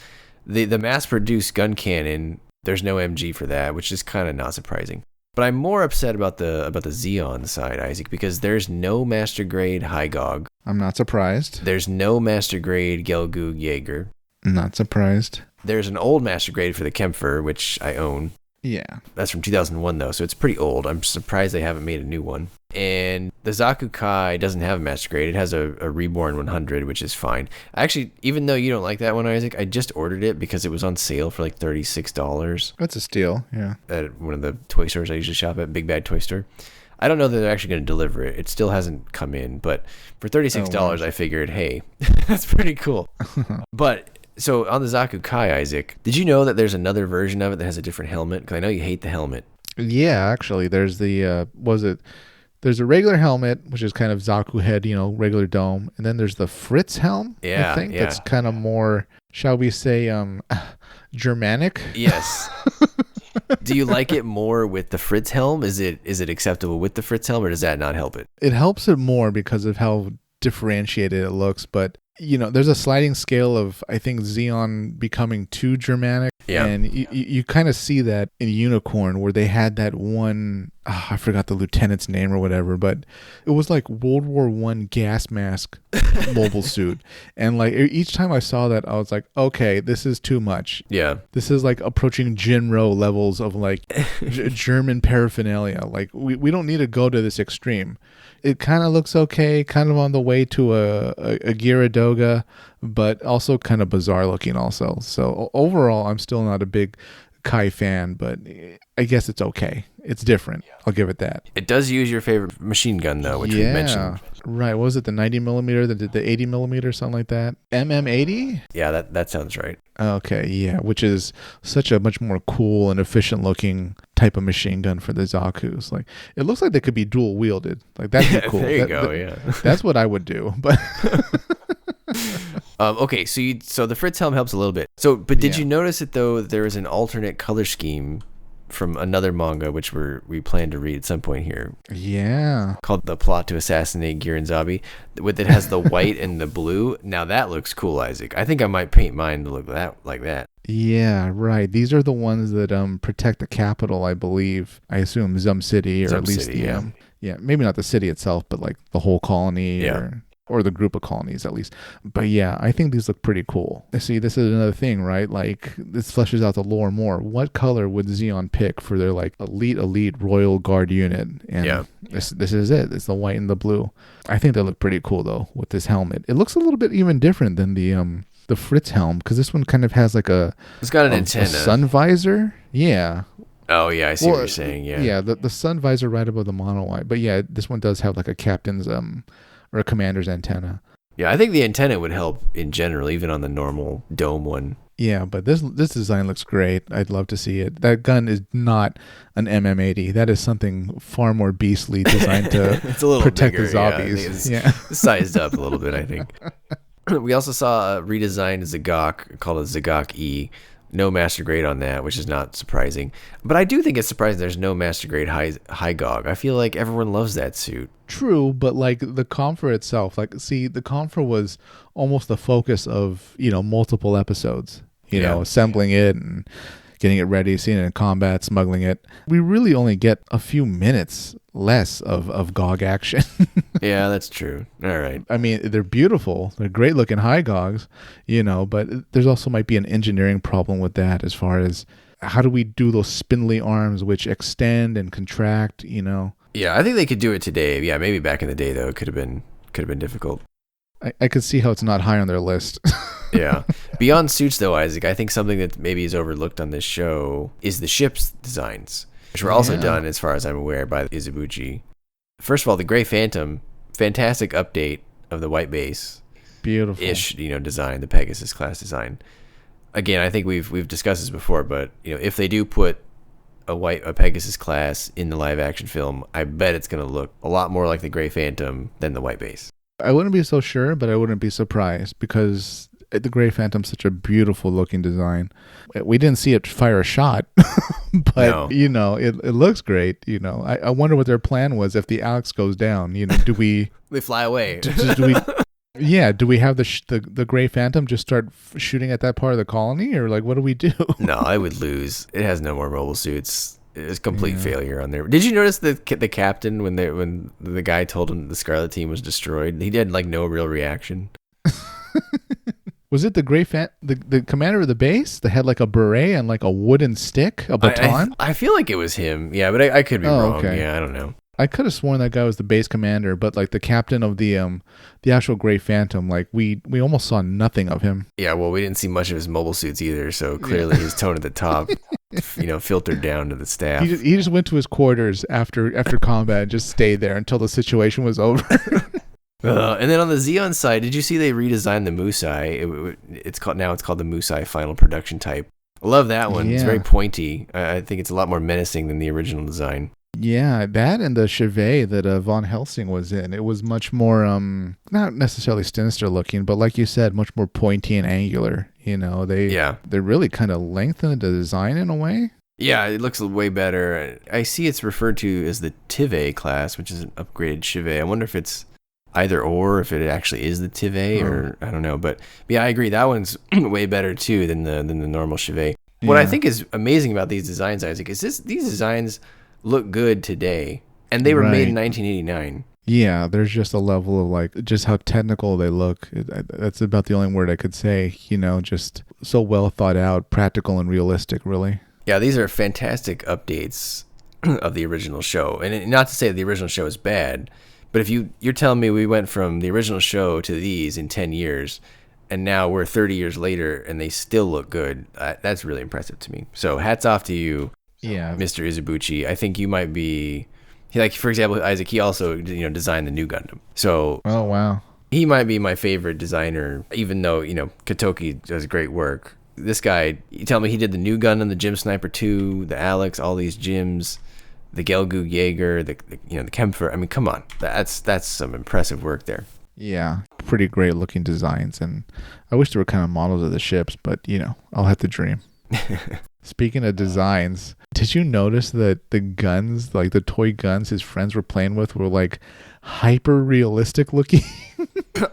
The mass-produced gun cannon, there's no MG for that, which is kind of not surprising. But I'm more upset about the Zeon side, Isaac, because there's no master grade Hygogg. I'm not surprised. There's no master grade Gelgoog Jaeger. Not surprised. There's an old master grade for the Kempfer, which I own. Yeah. That's from 2001, though, so it's pretty old. I'm surprised they haven't made a new one. And the Zaku Kai doesn't have a master grade. It has a Reborn 100, which is fine. Actually, even though you don't like that one, Isaac, I just ordered it because it was on sale for like $36. That's a steal, yeah. At one of the toy stores I usually shop at, Big Bad Toy Store. I don't know that they're actually going to deliver it. It still hasn't come in, but for $36, I figured, hey, that's pretty cool. But... So on the Zaku Kai, Isaac, did you know that there's another version of it that has a different helmet? Because I know you hate the helmet. Yeah, actually, there's the there's a regular helmet, which is kind of Zaku head, you know, regular dome, and then there's the Fritz helm. Yeah, I think that's kind of more shall we say, Germanic. Yes. Do you like it more with the Fritz helm? Is it acceptable with the Fritz helm, or does that not help it? It helps it more because of how differentiated it looks, but there's a sliding scale of, I think, Zeon becoming too Germanic. Yeah. And you kind of see that in Unicorn, where they had that one, I forgot the lieutenant's name or whatever, but it was like World War I gas mask mobile suit. And like each time I saw that, I was like, okay, this is too much. Yeah. This is like approaching Jinro levels of like German paraphernalia. Like we don't need to go to this extreme. It kind of looks okay, kind of on the way to a Gyaradoga, but also kind of bizarre looking also. So overall, I'm still not a big Kai fan, but I guess it's okay. It's different. I'll give it that. It does use your favorite machine gun, though, which we mentioned. Right. What was it, the 90 millimeter, the 80 millimeter, something like that? MM80? Yeah, that sounds right. Okay, yeah, which is such a much more cool and efficient looking type of machine gun for the Zaku's. Like, it looks like they could be dual wielded. Like, that'd be cool. There you go, yeah. That's what I would do, but... Okay, so the Fritz helm helps a little bit. But did you notice it, though, there is an alternate color scheme from another manga, which we plan to read at some point here. Yeah. Called The Plot to Assassinate Giranzabi. It has the white and the blue. Now that looks cool, Isaac. I think I might paint mine to look like that. Yeah, right. These are the ones that protect the capital, I believe. I assume Zum City, or at least yeah, maybe not the city itself, but like the whole colony or the group of colonies at least. But yeah, I think these look pretty cool. See, this is another thing, right? Like, this fleshes out the lore more. What color would Zeon pick for their like elite Royal Guard unit? And this is it. It's the white and the blue. I think they look pretty cool though with this helmet. It looks a little bit even different than the Fritz helm, because this one kind of has like it's got an antenna, a sun visor. Yeah. Oh yeah, I see what you're saying. Yeah. The sun visor right above the mono eye. But yeah, this one does have like a captain's or a commander's antenna. Yeah, I think the antenna would help in general, even on the normal dome one. Yeah, but this design looks great. I'd love to see it. That gun is not an MM80. That is something far more beastly, designed to protect bigger, the zombies. Yeah, sized up a little bit, I think. We also saw a redesigned Zygok called a Zygok E. No master grade on that, which is not surprising. But I do think it's surprising there's no master grade Hygogg. I feel like everyone loves that suit. True, but like the Comfer itself, like, see, the Comfer was almost the focus of, multiple episodes, assembling it and getting it ready, seeing it in combat, smuggling it. We really only get a few minutes less of GOG action. Yeah, that's true. All right. I mean, they're beautiful. They're great looking Hygoggs, but there's also might be an engineering problem with that, as far as how do we do those spindly arms which extend and contract, Yeah, I think they could do it today. Yeah, maybe back in the day, though, it could have been difficult. I could see how it's not high on their list. Yeah. Beyond suits, though, Isaac, I think something that maybe is overlooked on this show is the ship's designs, which were also done, as far as I'm aware, by Izubuchi. First of all, the Gray Phantom, fantastic update of the white base. Beautiful-ish, design, the Pegasus class design. Again, I think we've discussed this before, but if they do put a Pegasus class in the live action film, I bet it's going to look a lot more like the Gray Phantom than the white base. I wouldn't be so sure, but I wouldn't be surprised, because the Gray Phantom's such a beautiful looking design. We didn't see it fire a shot, but no. It looks great. I wonder what their plan was if the Alex goes down. Do we? They fly away. Do we? Yeah. Do we have the Gray Phantom just start shooting at that part of the colony, or like what do we do? No, I would lose. It has no more mobile suits. It was complete failure on there. Did you notice the captain when the guy told him the Scarlet Team was destroyed? He had like no real reaction. Was it the Gray the commander of the base that had like a beret and like a wooden stick, a baton? I feel like it was him. Yeah, but I could be wrong. Okay. Yeah, I don't know. I could have sworn that guy was the base commander, but like the captain of the actual Gray Phantom, like we almost saw nothing of him. Yeah, well, we didn't see much of his mobile suits either, so clearly his tone at the top, filtered down to the staff. He just went to his quarters after combat and just stayed there until the situation was over. And then on the Zeon side, did you see they redesigned the Musai? It's called the Musai Final Production Type. I love that one. Yeah. It's very pointy. I think it's a lot more menacing than the original design. Yeah, that and the chevet that Von Helsing was in. It was much more, not necessarily sinister looking, but like you said, much more pointy and angular. They really kind of lengthened the design in a way. Yeah, it looks way better. I see it's referred to as the Tive class, which is an upgraded chevet. I wonder if it's either or, if it actually is the Tive, or I don't know. But yeah, I agree. That one's way better too than the normal chevet. What I think is amazing about these designs, Isaac, is these designs look good today, and they were made in 1989. Yeah, there's just a level of like just how technical they look. That's about the only word I could say. Just so well thought out, practical and realistic, really. Yeah, these are fantastic updates of the original show, and not to say that the original show is bad, but if you're telling me we went from the original show to these in 10 years, and now we're 30 years later and they still look good, that's really impressive to me. So hats off to you. Yeah, Mr. Izubuchi. I think you might be, like, for example, Isaac, he also designed the new Gundam. So oh wow, he might be my favorite designer, even though Katoki does great work. This guy, you tell me he did the new Gundam, the Gym Sniper 2, the Alex, all these gyms, the Gelgoog Jaeger, the campfire. I mean, come on, that's some impressive work there. Yeah, pretty great looking designs, and I wish there were kind of models of the ships, but I'll have to dream. Speaking of designs, did you notice that the guns, like the toy guns his friends were playing with, were like hyper realistic looking?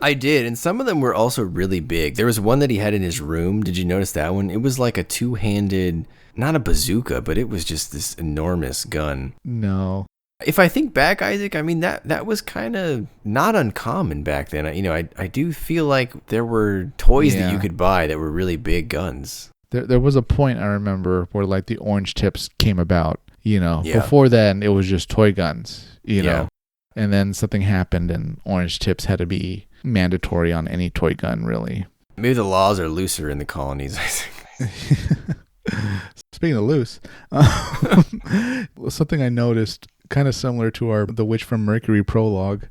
I did, and some of them were also really big. There was one that he had in his room. Did you notice that one? It was like a two-handed, not a bazooka, but it was just this enormous gun. No. If I think back, Isaac, I mean, that was kind of not uncommon back then. I do feel like there were toys that you could buy that were really big guns. There was a point I remember where like the orange tips came about, Before then it was just toy guns, and then something happened and orange tips had to be mandatory on any toy gun, really. Maybe the laws are looser in the colonies, I think. Speaking of loose, something I noticed kind of similar to the Witch from Mercury prologue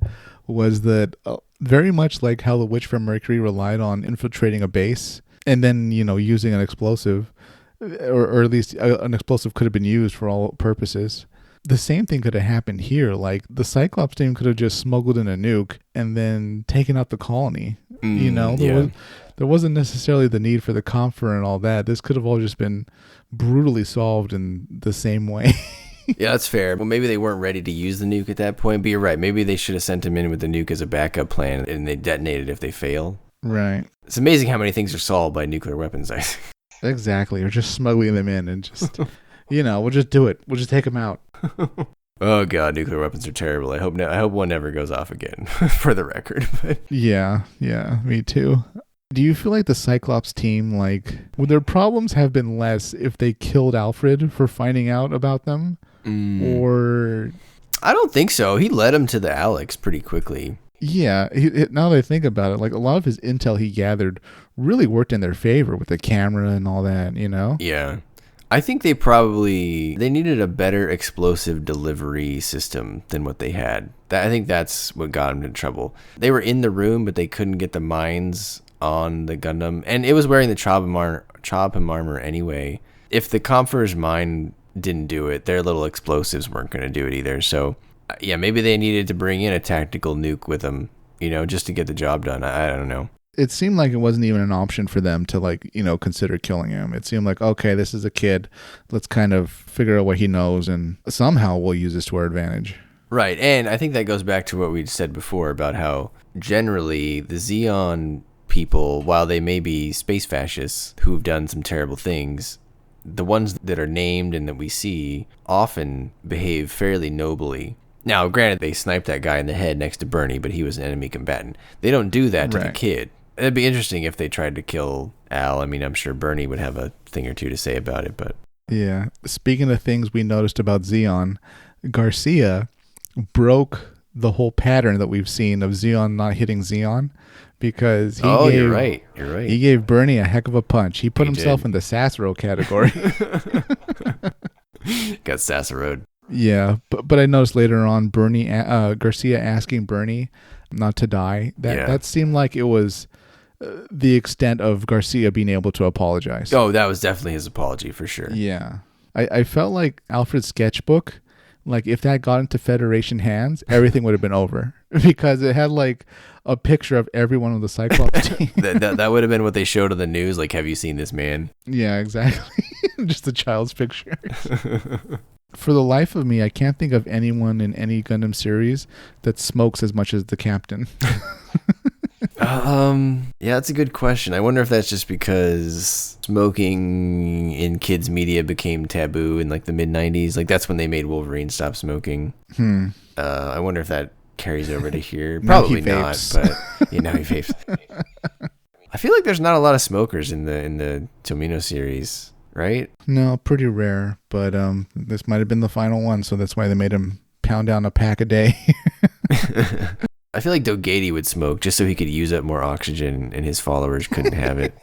was that very much like how the Witch from Mercury relied on infiltrating a base and then, using an explosive, or at least an explosive could have been used for all purposes. The same thing could have happened here. Like the Cyclops team could have just smuggled in a nuke and then taken out the colony. There wasn't necessarily the need for the campfire and all that. This could have all just been brutally solved in the same way. Yeah, that's fair. Well, maybe they weren't ready to use the nuke at that point, but you're right. Maybe they should have sent him in with the nuke as a backup plan and they detonated if they fail. Right. It's amazing how many things are solved by nuclear weapons, I think. Exactly. Or just smuggling them in and just, we'll just do it. We'll just take them out. Oh, God, nuclear weapons are terrible. I hope one never goes off again, for the record. But. Yeah, me too. Do you feel like the Cyclops team, would their problems have been less if they killed Alfred for finding out about them? Or... I don't think so. He led him to the Alex pretty quickly. Yeah, now that I think about it, a lot of his intel he gathered really worked in their favor with the camera and all that, Yeah. I think they needed a better explosive delivery system than what they had. I think that's what got them in trouble. They were in the room, but they couldn't get the mines on the Gundam, and it was wearing the Chobham armor anyway. If the Comforter's mine didn't do it, their little explosives weren't going to do it either. So, yeah, maybe they needed to bring in a tactical nuke with them, just to get the job done. I don't know. It seemed like it wasn't even an option for them to consider killing him. It seemed like, okay, this is a kid. Let's kind of figure out what he knows, and somehow we'll use this to our advantage. Right, and I think that goes back to what we said before about how generally the Zeon people, while they may be space fascists who've done some terrible things, the ones that are named and that we see often behave fairly nobly. Now, granted, they sniped that guy in the head next to Bernie, but he was an enemy combatant. They don't do that to the kid. It'd be interesting if they tried to kill Al. I mean, I'm sure Bernie would have a thing or two to say about it, but... Yeah. Speaking of things we noticed about Zeon, Garcia broke the whole pattern that we've seen of Zeon not hitting Zeon, because you're right. He gave Bernie a heck of a punch. He put himself in the Sassaro category. Got Sassaroed. Yeah, but I noticed later on Garcia asking Bernie not to die. That seemed like it was the extent of Garcia being able to apologize. Oh, that was definitely his apology for sure. Yeah. I felt like Alfred's sketchbook like if that got into Federation hands, everything would have been over because it had like a picture of every one of the Cyclops team. that would have been what they showed on the news. Like, have you seen this man? Yeah, exactly. Just a child's picture. For the life of me, I can't think of anyone in any Gundam series that smokes as much as the captain. Yeah, that's a good question. I wonder if that's just because smoking in kids' media became taboo in like the mid-90s. Like that's when they made Wolverine stop smoking. I wonder if that carries over to here. Probably not, but you know, he vapes. I feel like there's not a lot of smokers in the Tomino series, right? No, pretty rare, but this might have been the final one, so that's why they made him pound down a pack a day. I feel like Dogady would smoke just so he could use up more oxygen and his followers couldn't have it.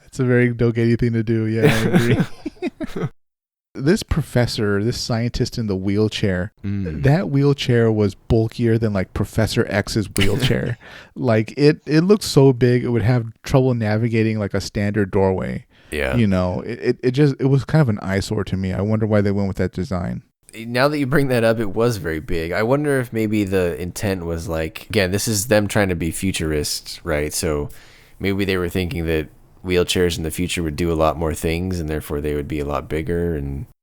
That's a very Dogady thing to do. Yeah, I agree. This professor, this scientist in the wheelchair, that wheelchair was bulkier than like Professor X's wheelchair. Like it looked so big it would have trouble navigating like a standard doorway. Yeah. You know, it was kind of an eyesore to me. I wonder why they went with that design. Now that you bring that up, it was very big. I wonder if maybe the intent was like, again, this is them trying to be futurist, right? So maybe they were thinking that wheelchairs in the future would do a lot more things and therefore they would be a lot bigger.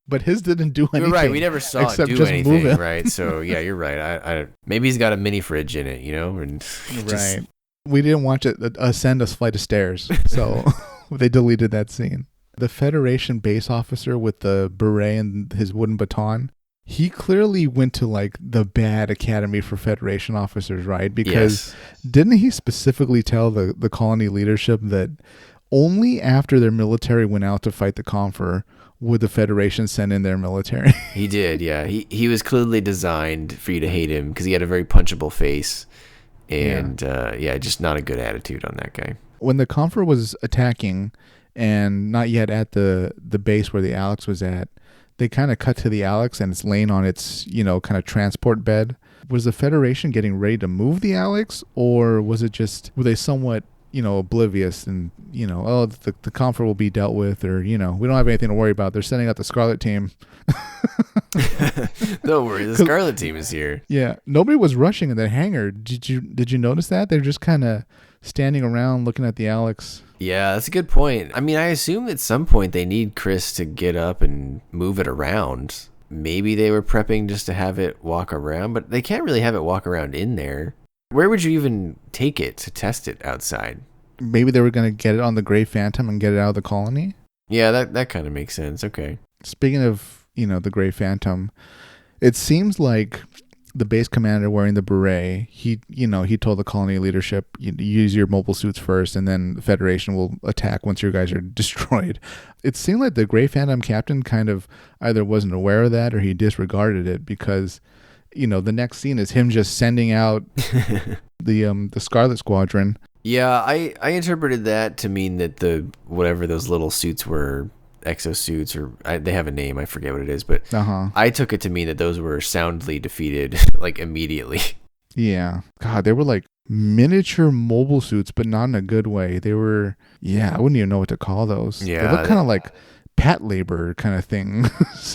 But his didn't do anything. You're right. We never saw it do just anything, move it. right? So yeah, you're right. I maybe he's got a mini fridge in it, you know? And right. We didn't watch it ascend a flight of stairs, so they deleted that scene. The Federation base officer with the beret and his wooden baton, he clearly went to like the bad academy for Federation officers, right? Because didn't he specifically tell the colony leadership that only after their military went out to fight the Confer would the Federation send in their military? He did, yeah. He was clearly designed for you to hate him because he had a very punchable face and just not a good attitude on that guy. When the Confer was attacking and not yet at the base where the Alex was at, they kind of cut to the Alex and it's laying on its, kind of transport bed. Was the Federation getting ready to move the Alex, or was it just, were they somewhat, oblivious and, the Confer will be dealt with, or, we don't have anything to worry about. They're sending out the Scarlet team. Don't worry, the Scarlet team is here. Yeah. Nobody was rushing in the hangar. Did you notice that? They're just kind of standing around looking at the Alex. Yeah, that's a good point. I mean, I assume at some point they need Kris to get up and move it around. Maybe they were prepping just to have it walk around, but they can't really have it walk around in there. Where would you even take it to test it outside? Maybe they were going to get it on the Gray Phantom and get it out of the colony? Yeah, that kind of makes sense. Okay. Speaking of, the Gray Phantom, it seems like the base commander wearing the beret, he told the colony leadership, you use your mobile suits first and then the Federation will attack once your guys are destroyed. It seemed like the Gray Phantom captain kind of either wasn't aware of that or he disregarded it because, the next scene is him just sending out the Scarlet Squadron. Yeah, I interpreted that to mean that whatever those little suits were, exosuits, or they have a name, I forget what it is, but I took it to mean that those were soundly defeated, like immediately. Yeah. God, they were like miniature mobile suits, but not in a good way. They were, I wouldn't even know what to call those. Yeah. They look kind of like pat labor kind of thing.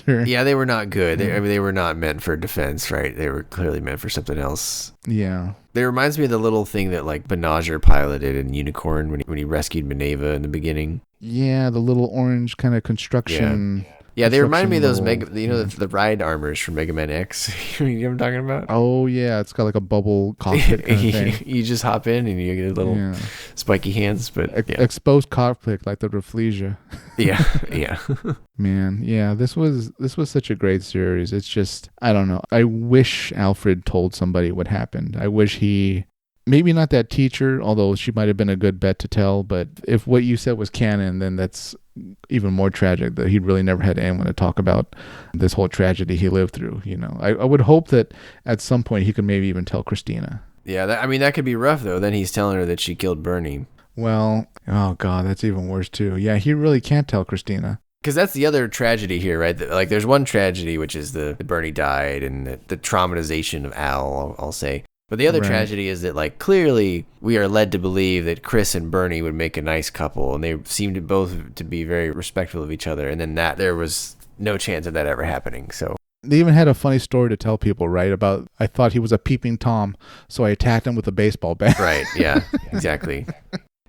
Yeah, they were not good. They were not meant for defense, right? They were clearly meant for something else. Yeah. It reminds me of the little thing that like Benager piloted in Unicorn when he rescued Minerva in the beginning. Yeah, the little orange kind of construction. Yeah, they remind me of those the ride armors from Mega Man X. You know what I'm talking about? Oh yeah, it's got like a bubble cockpit kind of thing. You just hop in and you get little spiky hands, but exposed cockpit like the Rafflesia. Yeah. Man, yeah, this was such a great series. It's just, I don't know. I wish Alfred told somebody what happened. I wish he, maybe not that teacher, although she might have been a good bet to tell, but if what you said was canon, then that's even more tragic that he really never had anyone to talk about this whole tragedy he lived through. I would hope that at some point he could maybe even tell Christina. Yeah, that could be rough though. Then he's telling her that she killed Bernie. Well, oh God, that's even worse too. Yeah, he really can't tell Christina. Because that's the other tragedy here, right? Like, there's one tragedy, which is the Bernie died and the traumatization of Al, I'll say. But the other tragedy is that, like, clearly we are led to believe that Kris and Bernie would make a nice couple, and they seemed both to be very respectful of each other. And then there was no chance of that ever happening. So They even had a funny story to tell people, right? About I thought he was a peeping Tom, so I attacked him with a baseball bat. Right. Yeah. Exactly.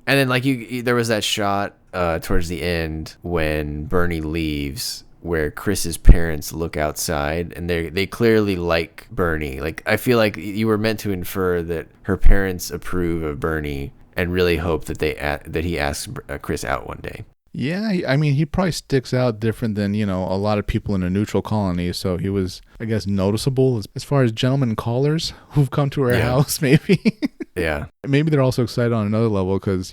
And then like there was that shot towards the end when Bernie leaves, where Kris's parents look outside and they clearly like Bernie. Like I feel like you were meant to infer that her parents approve of Bernie and really hope that that he asks Kris out one day. Yeah, I mean, he probably sticks out different than, a lot of people in a neutral colony. So he was, I guess, noticeable as far as gentlemen callers who've come to her house, maybe. Yeah. Maybe they're also excited on another level because,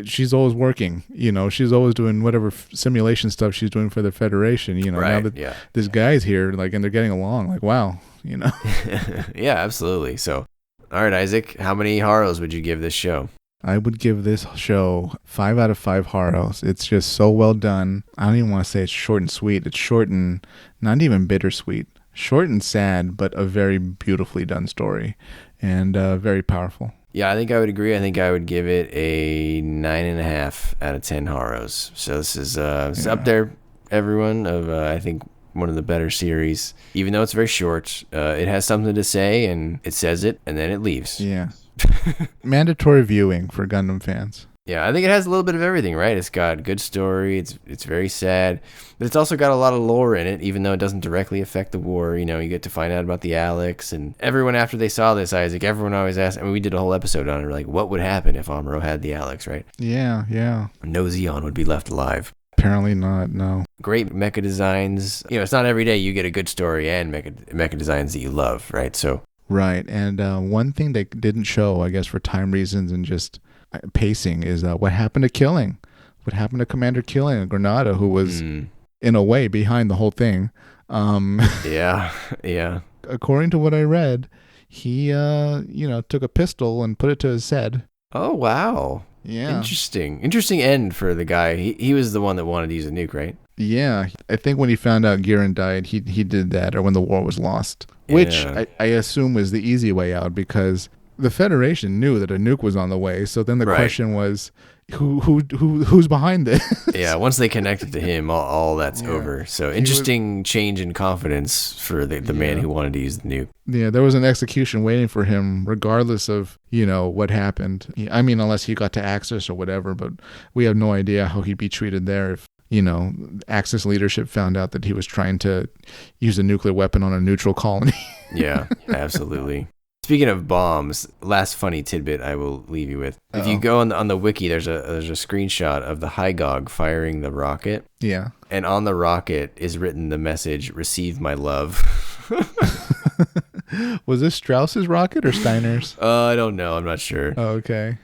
she's always working. She's always doing whatever simulation stuff she's doing for the Federation. Now that this guy's here, like, and they're getting along, like, wow, Yeah, absolutely. So, all right, Isaac, how many Haros would you give this show? I would give this show 5 out of 5 Haros. It's just so well done. I don't even want to say it's short and sweet. It's short and not even bittersweet. Short and sad, but a very beautifully done story and very powerful. Yeah, I think I would agree. I think I would give it a 9.5 out of 10 Haros. So this is it's up there, everyone, of I think one of the better series. Even though it's very short, it has something to say, and it says it, and then it leaves. Yeah. Mandatory viewing for Gundam fans. Yeah, I think it has a little bit of everything, right? It's got a good story. It's very sad, but it's also got a lot of lore in it, even though it doesn't directly affect the war. You get to find out about the Alex, and everyone after they saw this, Isaac, everyone always asked. I mean, we did a whole episode on it, like, what would happen if Amuro had the Alex, right? Yeah. No Zeon would be left alive. Apparently not, no. Great mecha designs. It's not every day you get a good story and mecha designs that you love, right? So. Right, and one thing they didn't show, I guess for time reasons and just pacing, is what happened to Killing. What happened to Commander Killing, Granada, who was, in a way, behind the whole thing. Yeah. According to what I read, he, took a pistol and put it to his head. Oh, wow. Yeah. Interesting end for the guy. He was the one that wanted to use a nuke, right? Yeah, I think when he found out Giran died, he did that, or when the war was lost, which I assume was the easy way out because the Federation knew that a nuke was on the way. So then the question was, who's behind this? Yeah, once they connected to him, all that's over. So interesting change in confidence for the man who wanted to use the nuke. Yeah, there was an execution waiting for him, regardless of what happened. I mean, unless he got to Axis or whatever, but we have no idea how he'd be treated there if. Axis leadership found out that he was trying to use a nuclear weapon on a neutral colony. Yeah, absolutely. Speaking of bombs, last funny tidbit I will leave you with. If you go on the wiki, there's a screenshot of the Hygogg firing the rocket. Yeah. And on the rocket is written the message, "Receive my love." Was this Strauss's rocket or Steiner's? I don't know. I'm not sure. Oh, okay.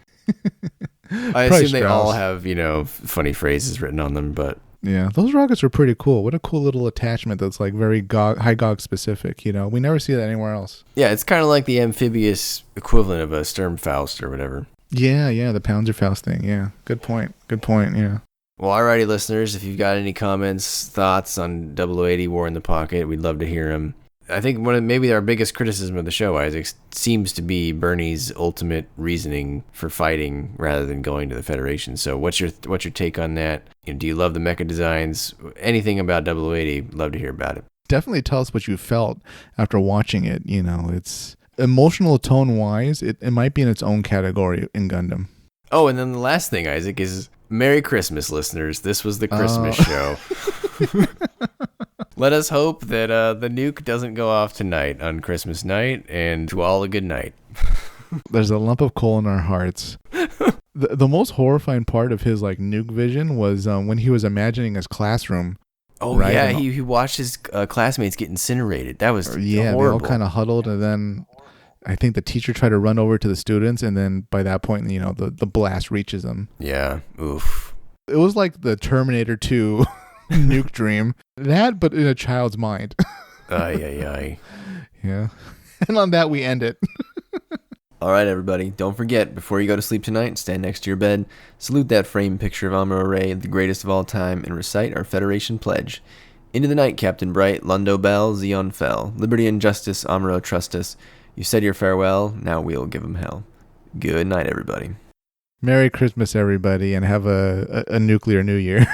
I assume they all have, funny phrases written on them, but... Yeah, those rockets were pretty cool. What a cool little attachment that's like very Hygogg specific, We never see that anywhere else. Yeah, it's kind of like the amphibious equivalent of a Sturmfaust or whatever. Yeah, the Panzerfaust thing, yeah. Good point, yeah. Well, alrighty, listeners, if you've got any comments, thoughts on 0080 War in the Pocket, we'd love to hear them. I think maybe our biggest criticism of the show, Isaac, seems to be Bernie's ultimate reasoning for fighting rather than going to the Federation. So what's your take on that? Do you love the mecha designs? Anything about 0080, love to hear about it. Definitely tell us what you felt after watching it. It's emotional tone-wise, it might be in its own category in Gundam. Oh, and then the last thing, Isaac, is Merry Christmas, listeners. This was the Christmas show. Let us hope that the nuke doesn't go off tonight on Christmas night, and to all a good night. There's a lump of coal in our hearts. The most horrifying part of his nuke vision was when he was imagining his classroom. Oh, right? Yeah, he watched his classmates get incinerated. That was horrible. They all kind of huddled, and then I think the teacher tried to run over to the students, and then by that point, the blast reaches them. Yeah, oof. It was like the Terminator 2 nuke dream. That, but in a child's mind. Ay. Yeah. And on that, we end it. All right, everybody. Don't forget, before you go to sleep tonight, stand next to your bed, salute that framed picture of Amuro Ray, the greatest of all time, and recite our Federation pledge. Into the night, Captain Bright, Lundo Bell, Zeon fell. Liberty and justice, Amuro trust us. You said your farewell, now we'll give 'em hell. Good night, everybody. Merry Christmas, everybody, and have a nuclear New Year.